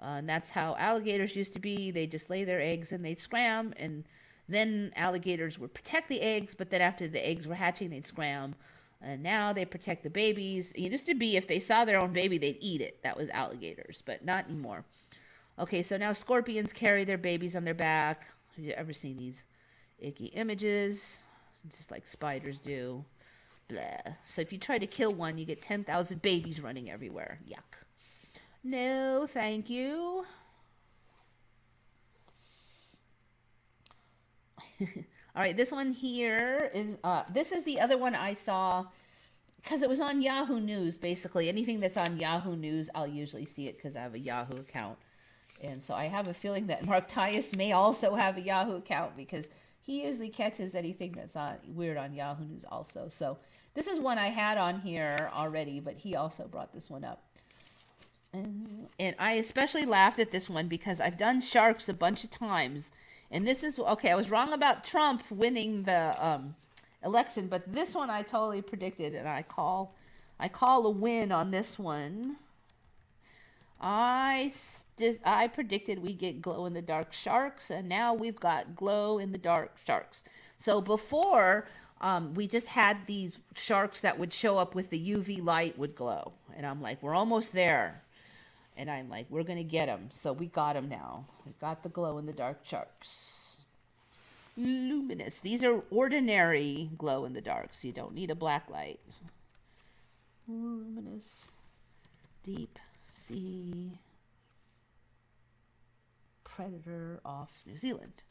A: And that's how alligators used to be. They just lay their eggs and they'd scram, and then alligators would protect the eggs, but then after the eggs were hatching, they'd scram. And now they protect the babies. It used to be if they saw their own baby, they'd eat it. That was alligators, but not anymore. Okay, so now scorpions carry their babies on their back. Have you ever seen these icky images? It's just like spiders do. Blah. So if you try to kill one, you get 10,000 babies running everywhere. Yuck. No, thank you. All right, this one here is, this is the other one I saw because it was on Yahoo News, basically. Anything that's on Yahoo News, I'll usually see it because I have a Yahoo account. And so I have a feeling that Mark Tyus may also have a Yahoo account because he usually catches anything that's weird on Yahoo News also. So this is one I had on here already, but he also brought this one up. And I especially laughed at this one because I've done sharks a bunch of times. And this is, okay, I was wrong about Trump winning the election, but this one I totally predicted, and I call a win on this one. I predicted we get glow-in-the-dark sharks, and now we've got glow-in-the-dark sharks. So before, we just had these sharks that would show up with the UV light would glow. And I'm like, we're almost there. And I'm like, we're going to get them. So we got them now. We got the glow-in-the-dark sharks. Luminous. These are ordinary glow-in-the-darks. You don't need a black light. Luminous. Deep sea predator off New Zealand.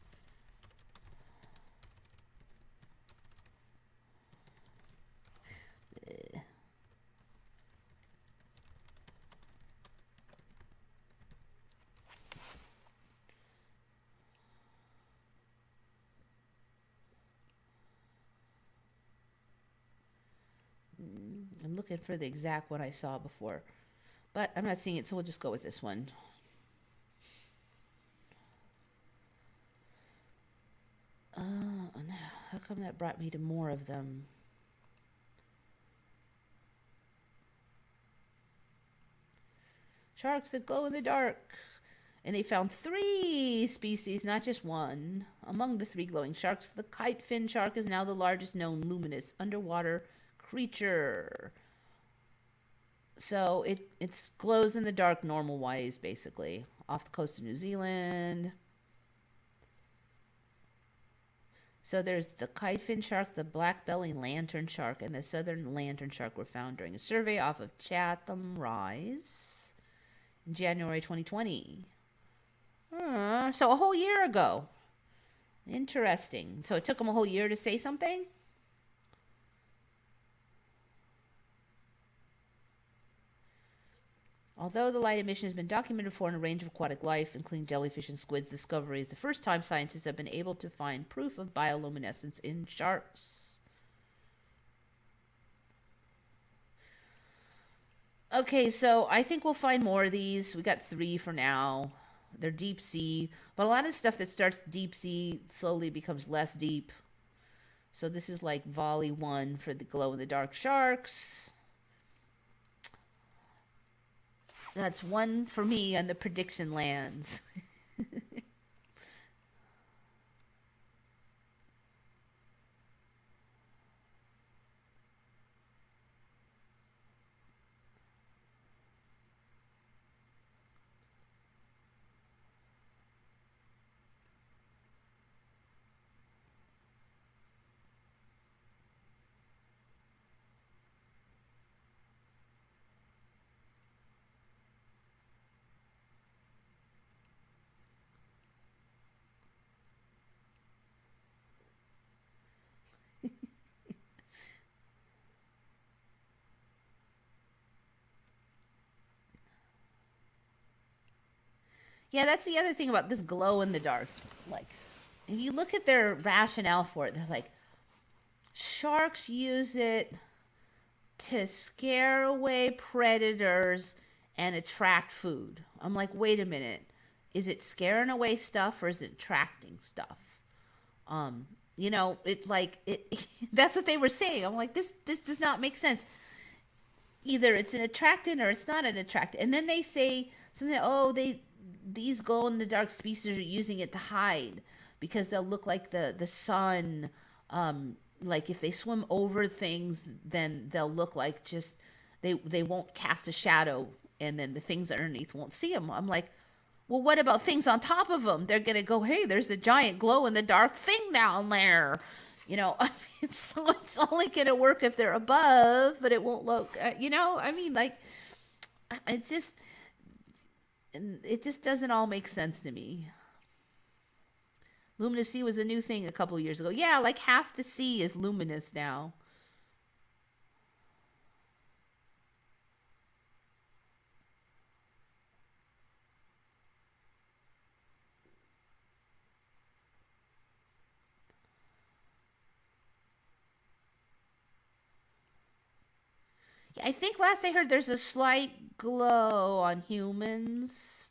A: I'm looking for the exact one I saw before, but I'm not seeing it, so we'll just go with this one. How come that brought me to more of them? Sharks that glow in the dark. And they found 3 species, not just one. Among the 3 glowing sharks, the kite fin shark is now the largest known luminous underwater creature. So it glows in the dark normal wise, basically. Off the coast of New Zealand. So there's the kite fin shark, the black belly lantern shark, and the southern lantern shark were found during a survey off of Chatham Rise in January 2020. So a whole year ago. Interesting. So it took them a whole year to say something? Although the light emission has been documented for in a range of aquatic life, including jellyfish and squids, the discovery is the first time scientists have been able to find proof of bioluminescence in sharks. Okay, so I think we'll find more of these. We got 3 for now. They're deep sea, but a lot of stuff that starts deep sea slowly becomes less deep. So this is like volley 1 for the glow in the dark sharks. That's 1 for me on the prediction lands. Yeah, that's the other thing about this glow in the dark. Like, if you look at their rationale for it, they're like, sharks use it to scare away predators and attract food. I'm like, wait a minute. Is it scaring away stuff or is it attracting stuff? You know, it like it that's what they were saying. I'm like, this does not make sense. Either it's an attractant or it's not an attractant. And then they say something, oh, these glow in the dark species are using it to hide because they'll look like the sun. Like if they swim over things, then they'll look like just they won't cast a shadow, and then the things underneath won't see them. I'm like, well, what about things on top of them? They're gonna go, hey, there's a giant glow in the dark thing down there. You know, I mean, so it's only gonna work if they're above, but it won't look. You know, I mean, like, it just doesn't all make sense to me. Luminous sea was a new thing a couple of years ago. Yeah, like half the sea is luminous now. Yeah, I think last I heard there's a slight glow on humans.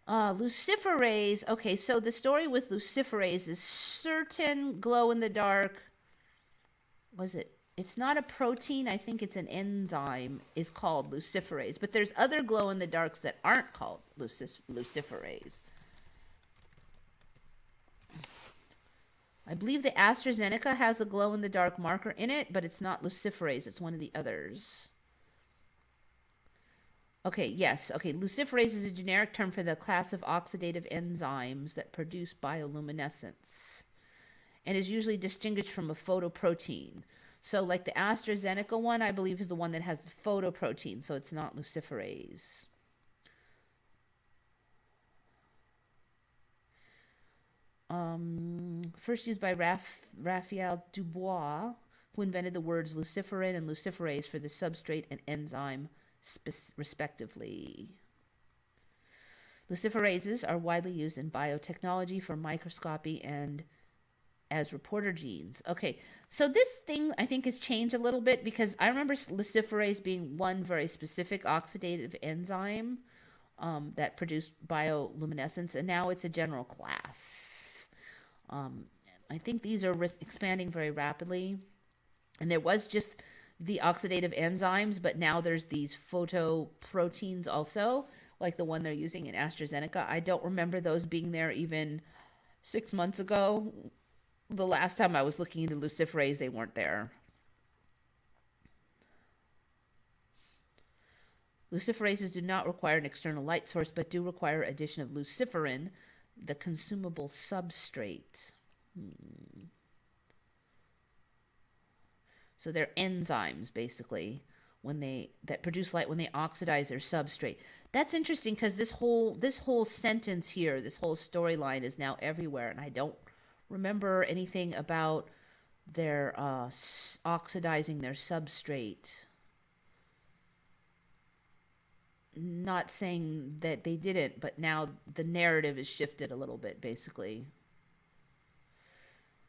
A: Luciferase. Okay, so the story with luciferase is certain glow in the dark. Was it? It's not a protein. I think it's an enzyme. Is called luciferase. But there's other glow in the darks that aren't called luciferase. I believe the AstraZeneca has a glow in the dark marker in it, but it's not luciferase. It's one of the others. Okay, yes. Okay, luciferase is a generic term for the class of oxidative enzymes that produce bioluminescence and is usually distinguished from a photoprotein. So like the AstraZeneca one, I believe, is the one that has the photoprotein, so it's not luciferase. First used by Raphael Dubois, who invented the words luciferin and luciferase for the substrate and enzyme respectively. Luciferases are widely used in biotechnology for microscopy and as reporter genes. Okay, so this thing I think has changed a little bit because I remember luciferase being one very specific oxidative enzyme that produced bioluminescence, and now it's a general class. I think these are expanding very rapidly, and there was just the oxidative enzymes, but now there's these photoproteins also, like the one they're using in AstraZeneca. I don't remember those being there even 6 months ago. The last time I was looking into luciferase, they weren't there. Luciferases do not require an external light source, but do require addition of luciferin, the consumable substrate. So they're enzymes, basically, that produce light when they oxidize their substrate. That's interesting because this whole sentence here, this whole storyline is now everywhere, and I don't remember anything about their oxidizing their substrate. Not saying that they didn't, but now the narrative is shifted a little bit, basically.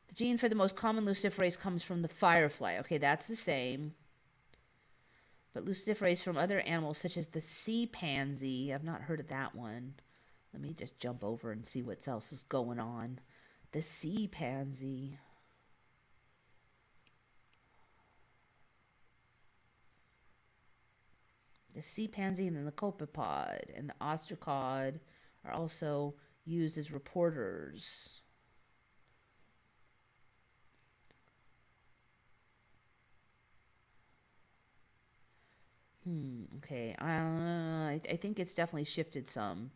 A: The gene for the most common luciferase comes from the firefly. Okay, that's the same. But luciferase from other animals, such as the sea pansy, I've not heard of that one. Let me just jump over and see what else is going on. The sea pansy. The sea pansy and the copepod and the ostracod are also used as reporters. Okay. I think it's definitely shifted some.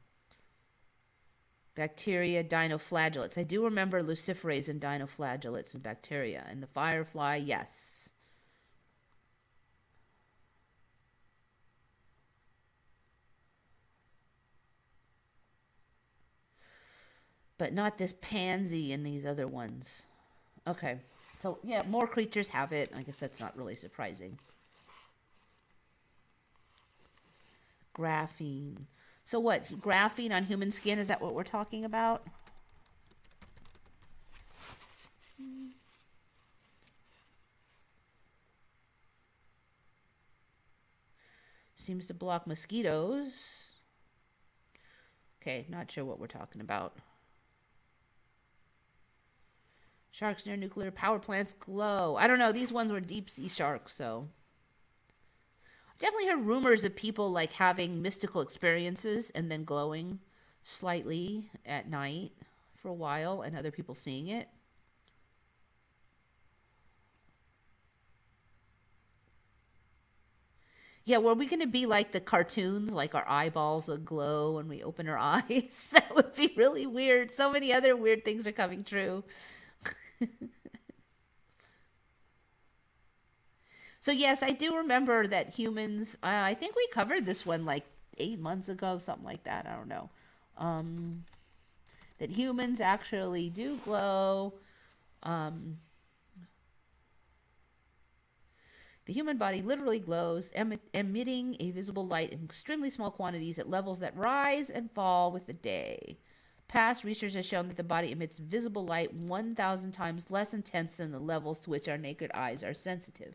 A: Bacteria, dinoflagellates. I do remember luciferase and dinoflagellates and bacteria. And the firefly, yes. But not this pansy and these other ones. Okay. So, yeah, more creatures have it. I guess that's not really surprising. Graphene. So what? Graphene on human skin? Is that what we're talking about? Seems to block mosquitoes. Okay, not sure what we're talking about. Sharks near nuclear power plants glow. I don't know. These ones were deep sea sharks, so. Definitely heard rumors of people like having mystical experiences and then glowing slightly at night for a while and other people seeing it. Yeah, were we going to be like the cartoons, like our eyeballs will glow when we open our eyes? That would be really weird. So many other weird things are coming true. So yes, I do remember that humans, I think we covered this one like 8 months ago, something like that. I don't know. That humans actually do glow. The human body literally glows, emitting a visible light in extremely small quantities at levels that rise and fall with the day. Past research has shown that the body emits visible light 1,000 times less intense than the levels to which our naked eyes are sensitive.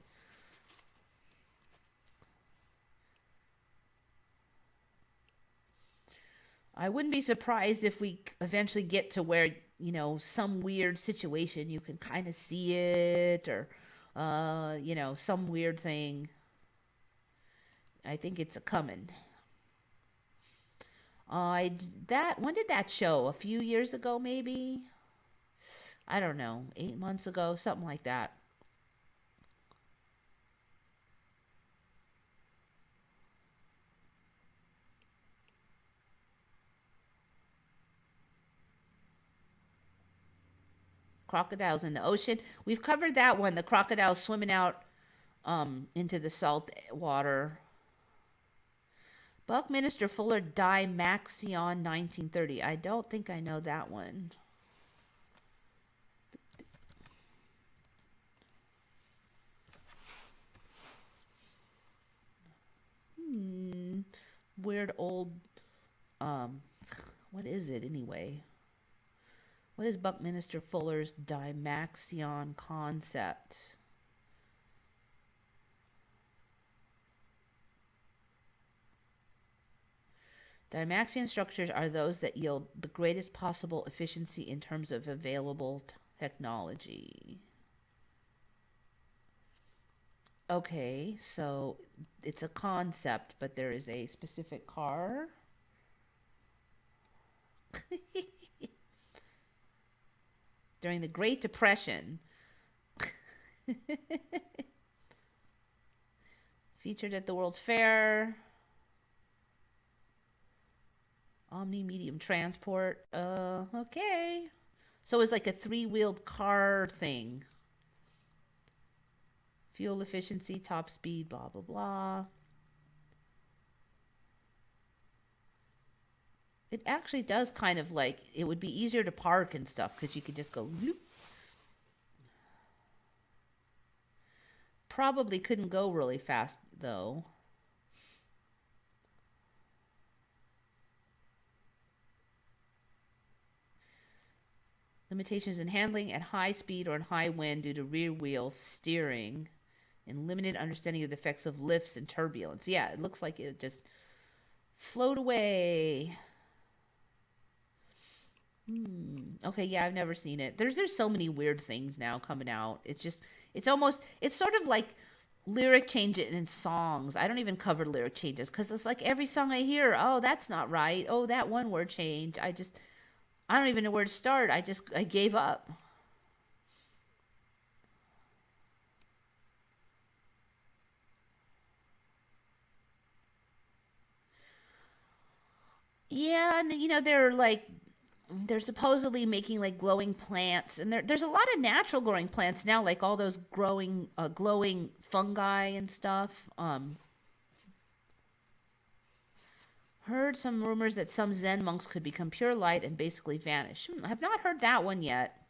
A: I wouldn't be surprised if we eventually get to where, some weird situation, you can kind of see it or, some weird thing. I think it's a coming. When did that show? A few years ago, maybe? I don't know. 8 months ago, something like that. Crocodiles in the ocean. We've covered that one. The crocodiles swimming out into the salt water. Buckminster Fuller Dymaxion 1930. I don't think I know that one. Weird old what is it anyway? What is Buckminster Fuller's Dymaxion concept? Dymaxion structures are those that yield the greatest possible efficiency in terms of available technology. Okay, so it's a concept, but there is a specific car. During the Great Depression. Featured at the World's Fair. Omni medium transport. Okay. So it's like a 3-wheeled car thing. Fuel efficiency, top speed, blah, blah, blah. It actually does kind of like, it would be easier to park and stuff because you could just go loop. Probably couldn't go really fast though. Limitations in handling at high speed or in high wind due to rear wheel steering and limited understanding of the effects of lifts and turbulence. Yeah, it looks like it just float away. Okay, yeah, I've never seen it. There's so many weird things now coming out. It's just, it's sort of like lyric changes in songs. I don't even cover lyric changes because it's like every song I hear, oh, that's not right. Oh, that one word change. I don't even know where to start. I gave up. Yeah, and you know, they're supposedly making like glowing plants, and there's a lot of natural growing plants now, like all those growing glowing fungi and stuff. Heard some rumors that some Zen monks could become pure light and basically vanish. I have not heard that one yet.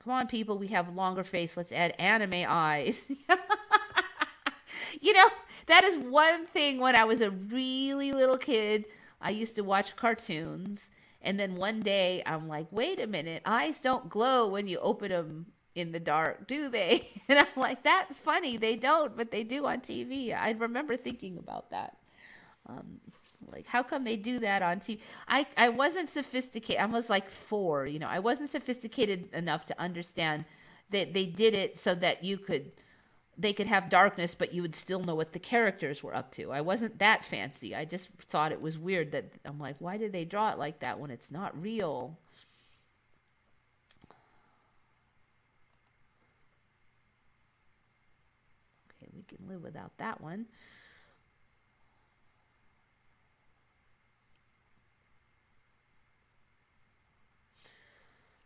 A: Come on, people, we have longer face. Let's add anime eyes. You know, that is one thing when I was a really little kid. I used to watch cartoons, and then one day I'm like, wait a minute, eyes don't glow when you open them in the dark, do they? And I'm like, that's funny. They don't, but they do on TV. I remember thinking about that. Like, how come they do that on TV? I wasn't sophisticated. I was like 4, you know. I wasn't sophisticated enough to understand that they did it so that they could have darkness, but you would still know what the characters were up to. I wasn't that fancy. I just thought it was weird that I'm like, why did they draw it like that when it's not real? Okay, we can live without that one.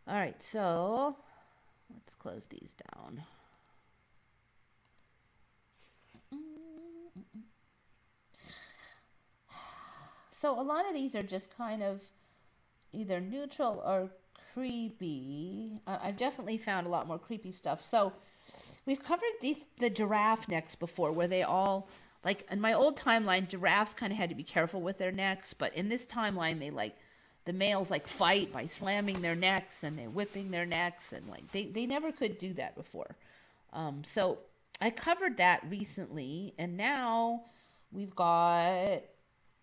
A: All right, so let's close these down. So a lot of these are just kind of either neutral or creepy. I've definitely found a lot more creepy stuff. So we've covered the giraffe necks before, where they all, like in my old timeline, giraffes kind of had to be careful with their necks, but in this timeline, the males like fight by slamming their necks and they whipping their necks, and like they never could do that before. So I covered that recently, and now we've got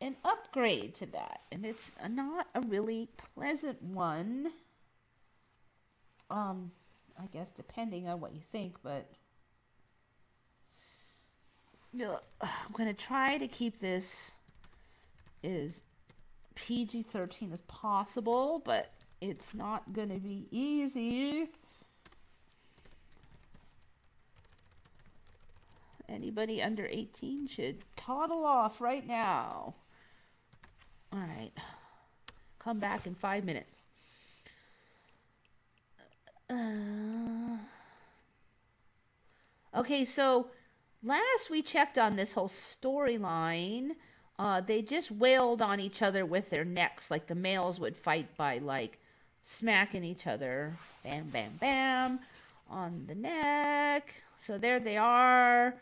A: an upgrade to that, and it's not a really pleasant one. I guess depending on what you think, but I'm going to try to keep this as PG-13 as possible, but it's not going to be easy. Anybody under 18 should toddle off right now. All right. Come back in 5 minutes. Okay, so last we checked on this whole storyline, they just wailed on each other with their necks. Like the males would fight by like smacking each other. Bam, bam, bam. On the neck. So there they are.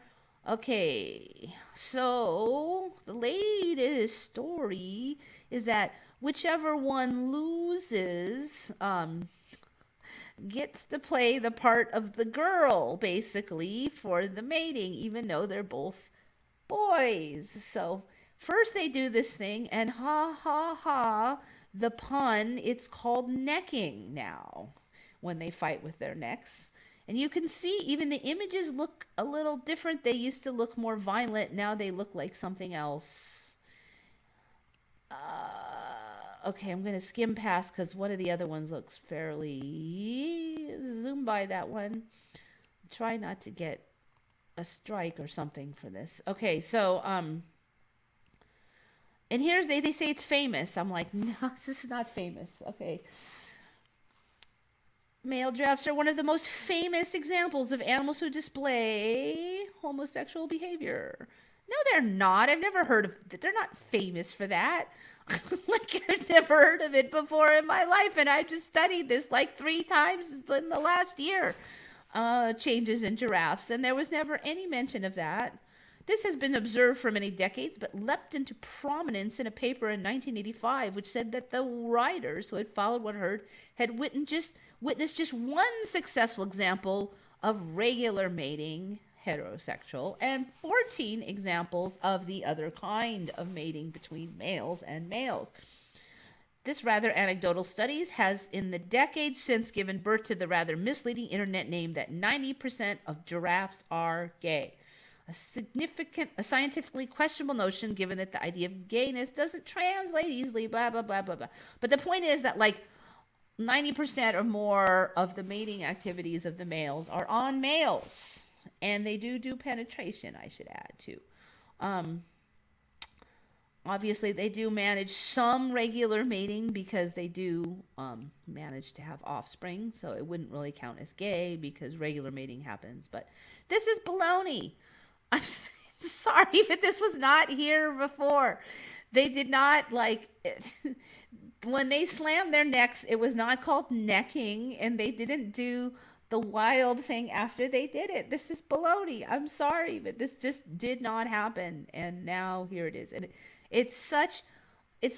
A: Okay, so the latest story is that whichever one loses gets to play the part of the girl, basically, for the mating, even though they're both boys. So first they do this thing, and ha ha ha, the pun, it's called necking now when they fight with their necks. And you can see even the images look a little different. They used to look more violent. Now they look like something else. Okay, I'm going to skim past because one of the other ones looks fairly... Zoom by that one. Try not to get a strike or something for this. Okay, so... And here's... They say it's famous. I'm like, no, this is not famous. Okay. Male giraffes are one of the most famous examples of animals who display homosexual behavior. No, they're not. I've never heard of it. They're not famous for that. Like, I've never heard of it before in my life, and I just studied this like 3 times in the last year. Changes in giraffes, and there was never any mention of that. This has been observed for many decades, but leapt into prominence in a paper in 1985, which said that the writers who had followed one herd had witnessed just one successful example of regular mating, heterosexual, and 14 examples of the other kind of mating between males and males. This rather anecdotal study has, in the decades since, given birth to the rather misleading internet name that 90% of giraffes are gay. A scientifically questionable notion, given that the idea of gayness doesn't translate easily, blah, blah, blah, blah, blah. But the point is that, like, 90% or more of the mating activities of the males are on males. And they do penetration, I should add, too. Obviously, they do manage some regular mating because they do manage to have offspring. So it wouldn't really count as gay because regular mating happens. But this is baloney. I'm sorry, but this was not here before. They did not, like, when they slammed their necks, it was not called necking, and they didn't do the wild thing after they did it. This is baloney. I'm sorry, but this just did not happen, and now here it is. And it's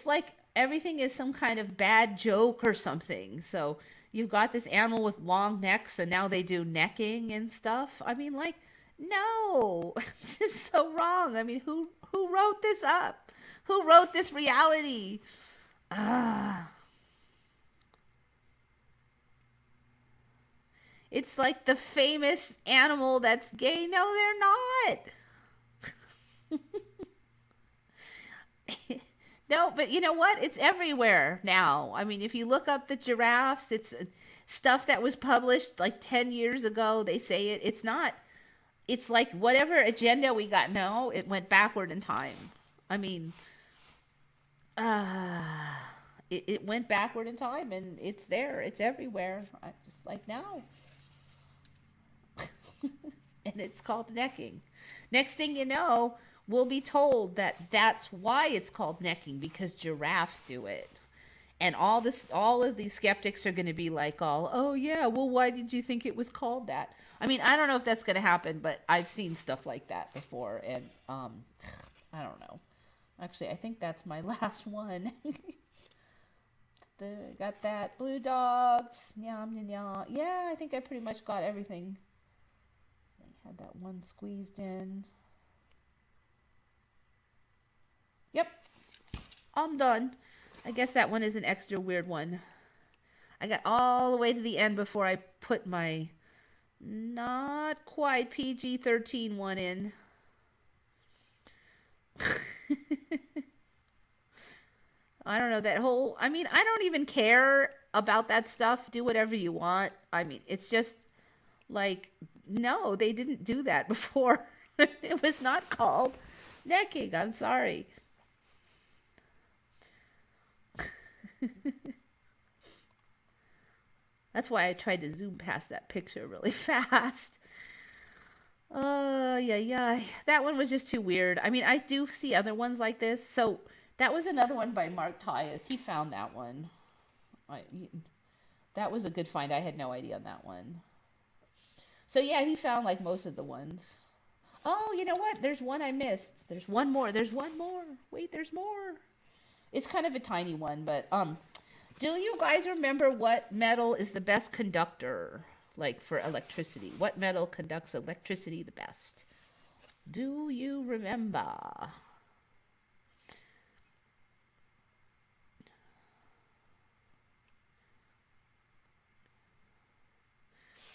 A: like everything is some kind of bad joke or something. So you've got this animal with long necks, and now they do necking and stuff. I mean, like, no, it's just so wrong. I mean, who wrote this up? Who wrote this reality? It's like the famous animal that's gay. No, they're not. No, but you know what? It's everywhere now. I mean, if you look up the giraffes, it's stuff that was published like 10 years ago. They say it. It's not. It's like whatever agenda we got now, it went backward in time. I mean, it went backward in time, and it's there. It's everywhere. I'm just like, no. And it's called necking. Next thing you know, we'll be told that that's why it's called necking, because giraffes do it. And all of these skeptics are going to be like, oh yeah, well, why did you think it was called that? I mean, I don't know if that's going to happen, but I've seen stuff like that before, and I don't know. Actually, I think that's my last one. Got that. Blue dogs. Yum, yum, yum. Yeah, I think I pretty much got everything. I had that one squeezed in. Yep. I'm done. I guess that one is an extra weird one. I got all the way to the end before I put my not quite PG-13 one in. I don't know, that whole, I mean, I don't even care about that stuff. Do whatever you want. I mean, it's just like, no, they didn't do that before. It was not called necking. I'm sorry. That's why I tried to zoom past that picture really fast. Yeah. That one was just too weird. I mean, I do see other ones like this. So that was another one by Mark Tyus. He found that one. That was a good find. I had no idea on that one. So yeah, he found like most of the ones. Oh, you know what? There's one I missed. There's one more. Wait, there's more. It's kind of a tiny one, but do you guys remember what metal is the best conductor, like for electricity? What metal conducts electricity the best? Do you remember?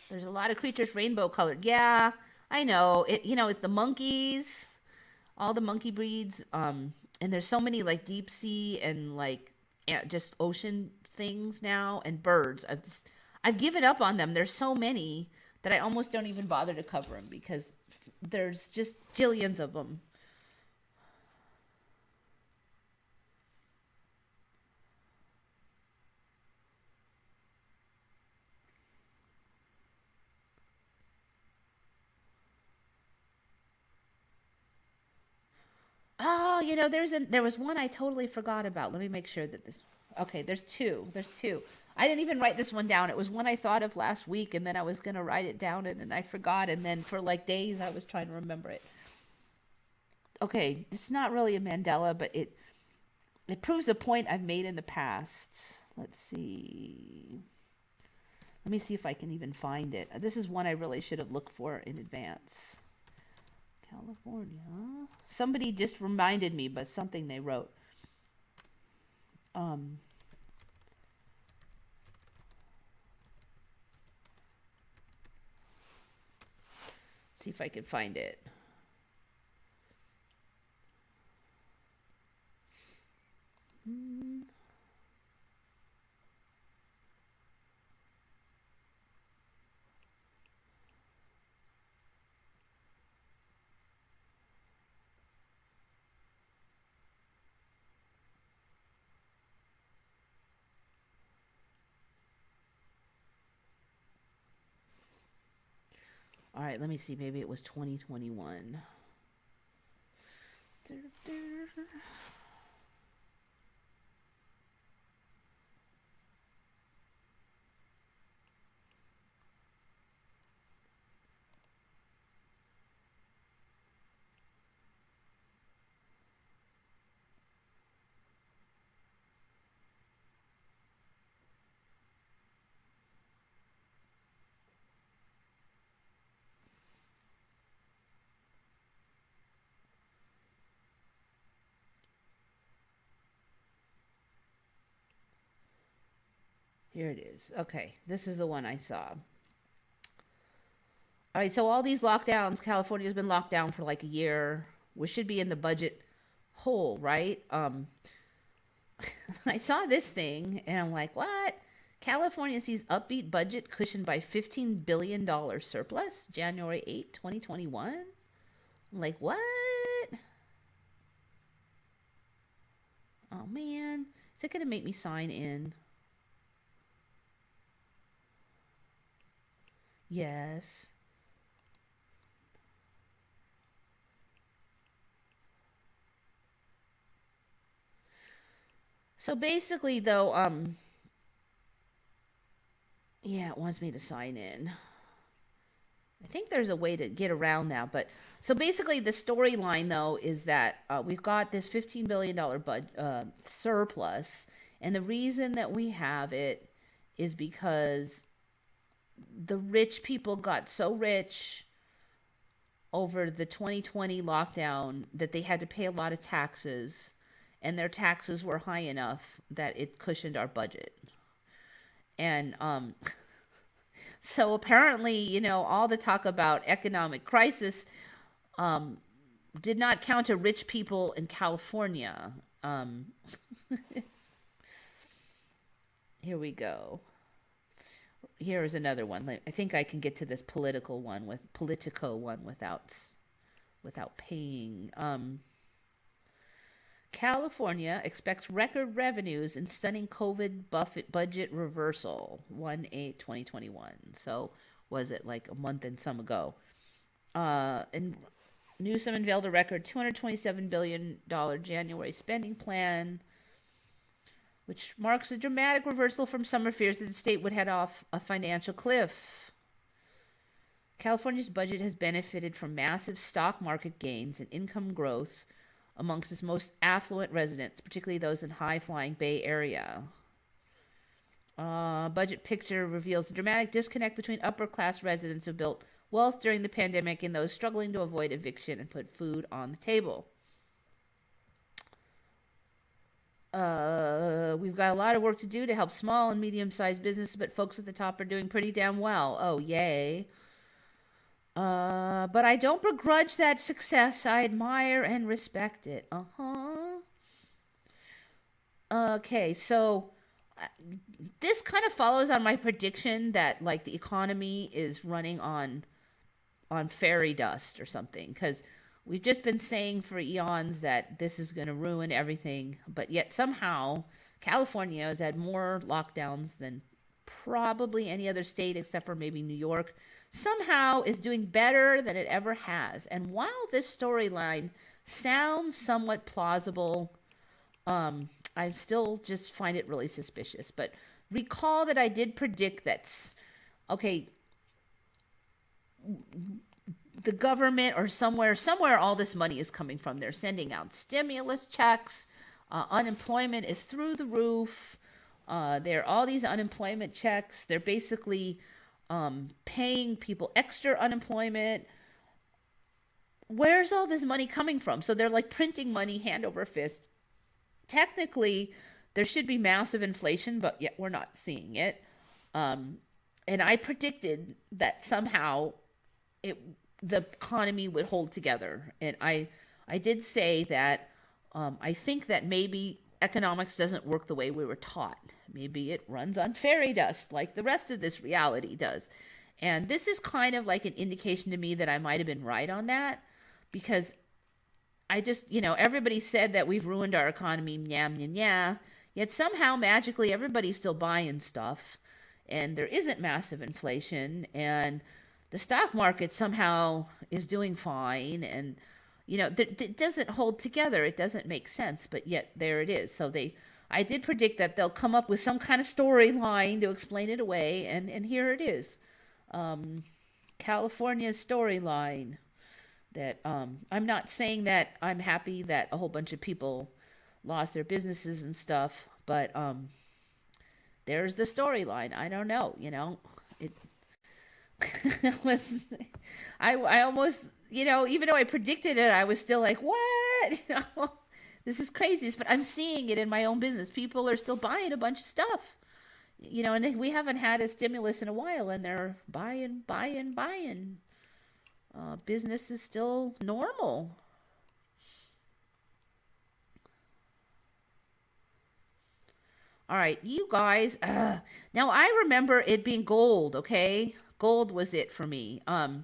A: There's a lot of creatures rainbow colored. Yeah, I know. It's the monkeys, all the monkey breeds, and there's so many like deep sea and like just ocean things now, and birds. I've given up on them. There's so many that I almost don't even bother to cover them because there's just jillions of them. there was one I totally forgot about. Let me make sure that this. Okay, there's two. There's two. I didn't even write this one down. It was one I thought of last week, and then I was gonna write it down, and I forgot. And then for like days, I was trying to remember it. Okay, it's not really a Mandela, but it proves a point I've made in the past. Let's see. Let me see if I can even find it. This is one I really should have looked for in advance. California. Somebody just reminded me, but something they wrote. See if I can find it. All right, let me see. Maybe it was 2021. Here it is. Okay, this is the one I saw. All right, so all these lockdowns, California's been locked down for like a year. We should be in the budget hole, right? I saw this thing and I'm like, what? California sees upbeat budget cushioned by $15 billion surplus, January 8, 2021. I'm like, what? Oh man, is it going to make me sign in? Yes. So basically though, yeah, it wants me to sign in. I think there's a way to get around that, but so basically the storyline though is that we've got this $15 billion surplus, and the reason that we have it is because the rich people got so rich over the 2020 lockdown that they had to pay a lot of taxes, and their taxes were high enough that it cushioned our budget. And so apparently, all the talk about economic crisis did not count to rich people in California. Here we go. Here is another one. I think I can get to this Politico one without paying. California expects record revenues and stunning COVID budget reversal, 1/8/2021. So was it like a month and some ago? And Newsom unveiled a record $227 billion January spending plan, which marks a dramatic reversal from summer fears that the state would head off a financial cliff. California's budget has benefited from massive stock market gains and income growth amongst its most affluent residents, particularly those in high-flying Bay Area. Budget picture reveals a dramatic disconnect between upper-class residents who built wealth during the pandemic and those struggling to avoid eviction and put food on the table. We've got a lot of work to do to help small and medium-sized businesses, but folks at the top are doing pretty damn well. Oh, yay. But I don't begrudge that success. I admire and respect it. Okay, so this kind of follows on my prediction that like the economy is running on fairy dust or something, because we've just been saying for eons that this is going to ruin everything, but yet somehow California has had more lockdowns than probably any other state except for maybe New York. Somehow is doing better than it ever has. And while this storyline sounds somewhat plausible. I still just find it really suspicious. But recall that I did predict that, okay, the government or somewhere all this money is coming from. They're sending out stimulus checks. Unemployment is through the roof. There are all these unemployment checks. They're basically paying people extra unemployment. Where's all this money coming from? So they're like printing money hand over fist. Technically, there should be massive inflation, but yet we're not seeing it. And I predicted that somehow the economy would hold together. And I did say that I think that maybe economics doesn't work the way we were taught. Maybe it runs on fairy dust like the rest of this reality does. And this is kind of like an indication to me that I might have been right on that, because I just, everybody said that we've ruined our economy, yet somehow magically everybody's still buying stuff and there isn't massive inflation and the stock market somehow is doing fine, and it doesn't hold together. It doesn't make sense, but yet there it is. So I did predict that they'll come up with some kind of storyline to explain it away, and here it is. California's storyline. That I'm not saying that I'm happy that a whole bunch of people lost their businesses and stuff, but there's the storyline. I don't know, it was, I almost, even though I predicted it, I was still like, what? This is crazy. But I'm seeing it in my own business. People are still buying a bunch of stuff, and we haven't had a stimulus in a while, and they're buying. Business is still normal. All right, you guys. Now I remember it being gold. Okay, gold was it for me. I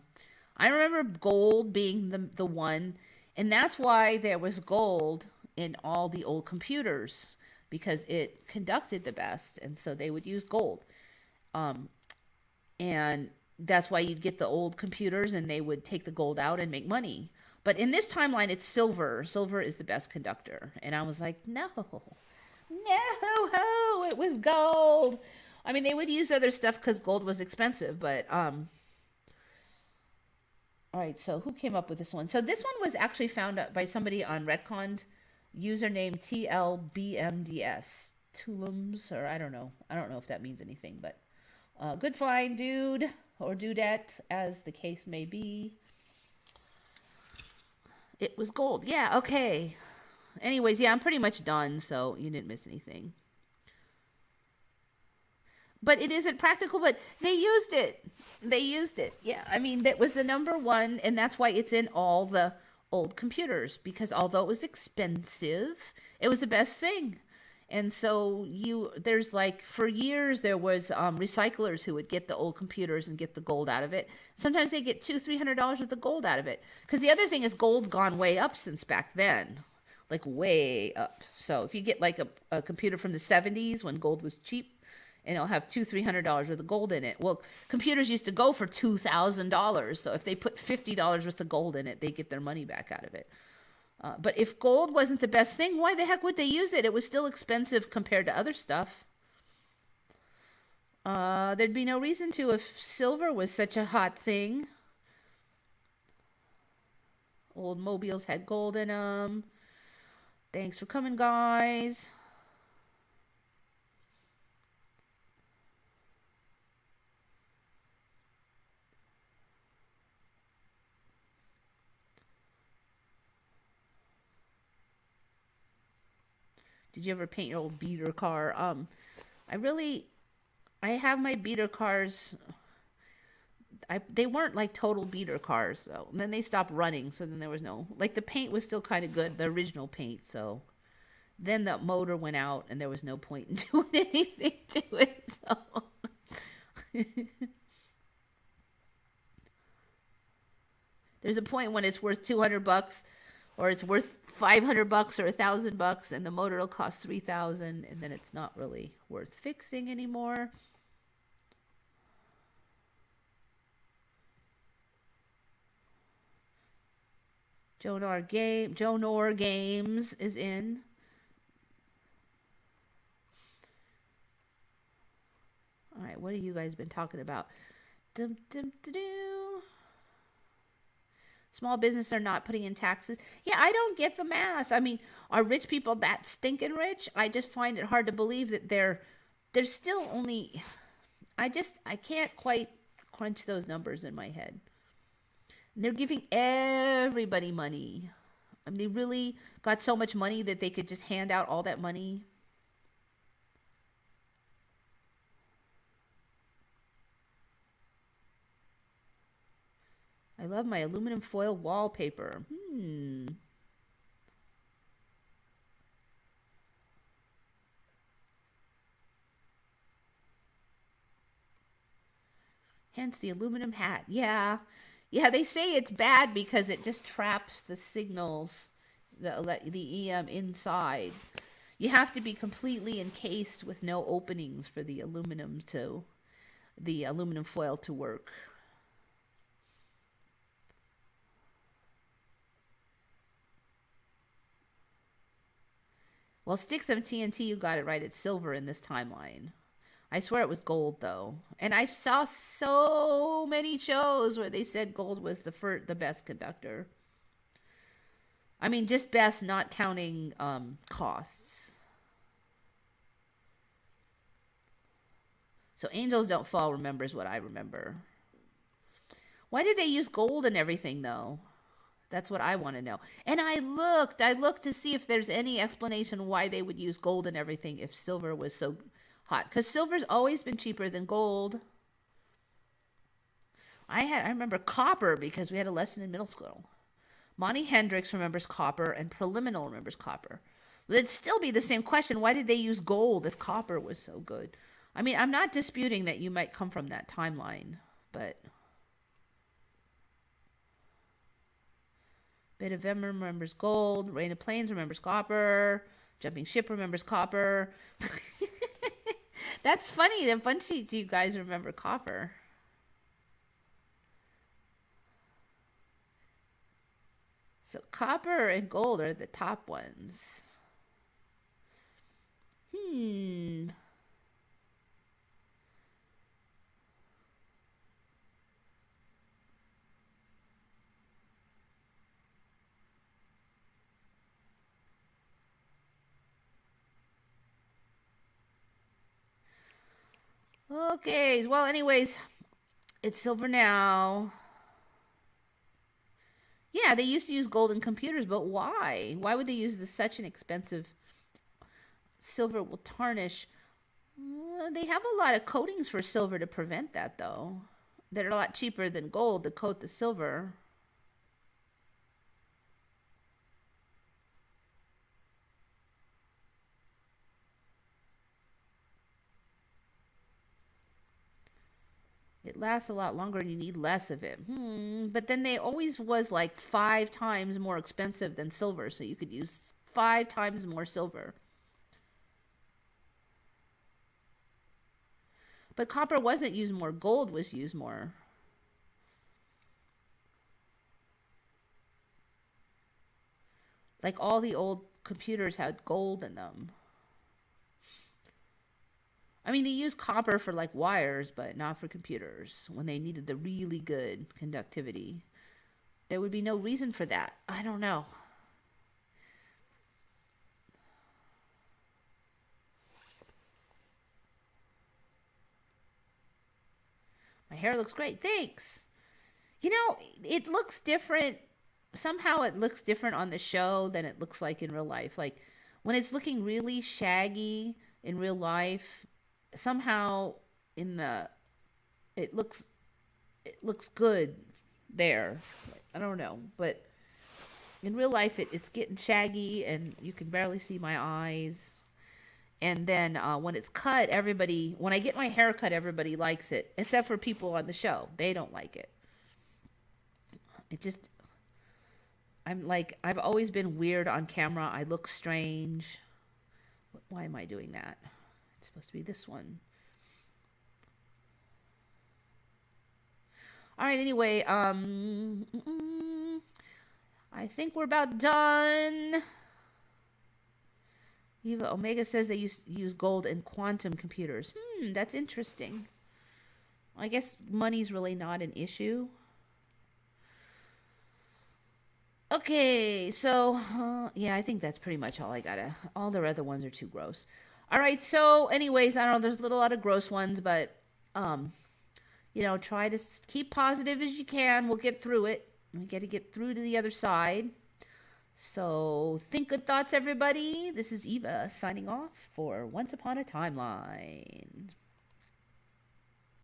A: remember gold being the one, and that's why there was gold in all the old computers, because it conducted the best, and so they would use gold. And that's why you'd get the old computers and they would take the gold out and make money. But in this timeline, it's silver. Silver is the best conductor. And I was like, no, it was gold. I mean, they would use other stuff because gold was expensive, but, all right, so who came up with this one? So this one was actually found out by somebody on Retcon, username TLBMDS, Tulums, or I don't know if that means anything, but good find, dude. Or dudette, as the case may be. It was gold. Yeah, okay. Anyways, yeah, I'm pretty much done, so you didn't miss anything. But it isn't practical, but they used it. Yeah, I mean, that was the number one, and that's why it's in all the old computers, because although it was expensive, it was the best thing. And so there's like, for years, there was recyclers who would get the old computers and get the gold out of it. Sometimes they get $200-$300 worth of gold out of it. Because the other thing is gold's gone way up since back then, like way up. So if you get like a computer from the 70s when gold was cheap, and it'll have $200-$300 worth of gold in it. Well, computers used to go for $2,000. So if they put $50 worth of gold in it, they get their money back out of it. But if gold wasn't the best thing, why the heck would they use it? It was still expensive compared to other stuff. There'd be no reason to if silver was such a hot thing. Old mobiles had gold in them. Thanks for coming, guys. Did you ever paint your old beater car? I have my beater cars. They weren't like total beater cars, so and then they stopped running. So then there was no, like, the paint was still kind of good, the original paint. So then the motor went out, and there was no point in doing anything to it. So there's a point when it's worth $200. Or it's worth $500 or $1,000, and the motor will cost $3,000, and then it's not really worth fixing anymore. Jonor Games is in. All right, what have you guys been talking about? Dum, dum, dum, dum. Small business are not putting in taxes. Yeah, I don't get the math. I mean, are rich people that stinking rich? I just find it hard to believe that they're still only. I can't quite crunch those numbers in my head. And they're giving everybody money. I mean, they really got so much money that they could just hand out all that money. I love my aluminum foil wallpaper. Hence the aluminum hat. Yeah. Yeah, they say it's bad because it just traps the signals, the EM inside. You have to be completely encased with no openings for the aluminum foil to work. Well, sticks of TNT, you got it right. It's silver in this timeline. I swear it was gold though, and I saw so many shows where they said gold was the best conductor. I mean, just best, not counting costs. So Angels Don't Fall remembers what I remember. Why did they use gold and everything though? That's what I want to know. And I looked to see if there's any explanation why they would use gold and everything if silver was so hot. Because silver's always been cheaper than gold. I remember copper because we had a lesson in middle school. Monty Hendricks remembers copper and Preliminal remembers copper. But it'd still be the same question. Why did they use gold if copper was so good? I mean, I'm not disputing that you might come from that timeline, but... Bit of Ember remembers gold. Rain of Plains remembers copper. Jumping Ship remembers copper. That's funny. A bunch of you guys remember copper. So copper and gold are the top ones. Okay, well, anyways, it's silver now. Yeah, they used to use gold in computers, but why? Why would they use such an expensive silver will tarnish? They have a lot of coatings for silver to prevent that, though. That are a lot cheaper than gold to coat the silver. It lasts a lot longer and you need less of it. But then they always was like 5 times more expensive than silver, so you could use 5 times more silver. But copper wasn't used more, gold was used more. Like all the old computers had gold in them. I mean, they used copper for like wires, but not for computers when they needed the really good conductivity. There would be no reason for that. I don't know. My hair looks great. Thanks. You know, it looks different. Somehow it looks different on the show than it looks like in real life. Like when it's looking really shaggy in real life, somehow it looks good there. I don't know, but in real life it's getting shaggy and you can barely see my eyes. And then when it's cut, when I get my hair cut, everybody likes it, except for people on the show. They don't like it. I've always been weird on camera. I look strange. Why am I doing that? It's supposed to be this one. All right, anyway, I think we're about done. Eva Omega says they use gold in quantum computers. That's interesting. I guess money's really not an issue. Okay, so yeah, I think that's pretty much all I gotta. All the other ones are too gross. All right, so anyways, I don't know. There's a lot of gross ones, but try to keep positive as you can. We'll get through it. We got to get through to the other side. So think good thoughts, everybody. This is Eva signing off for Once Upon a Timeline.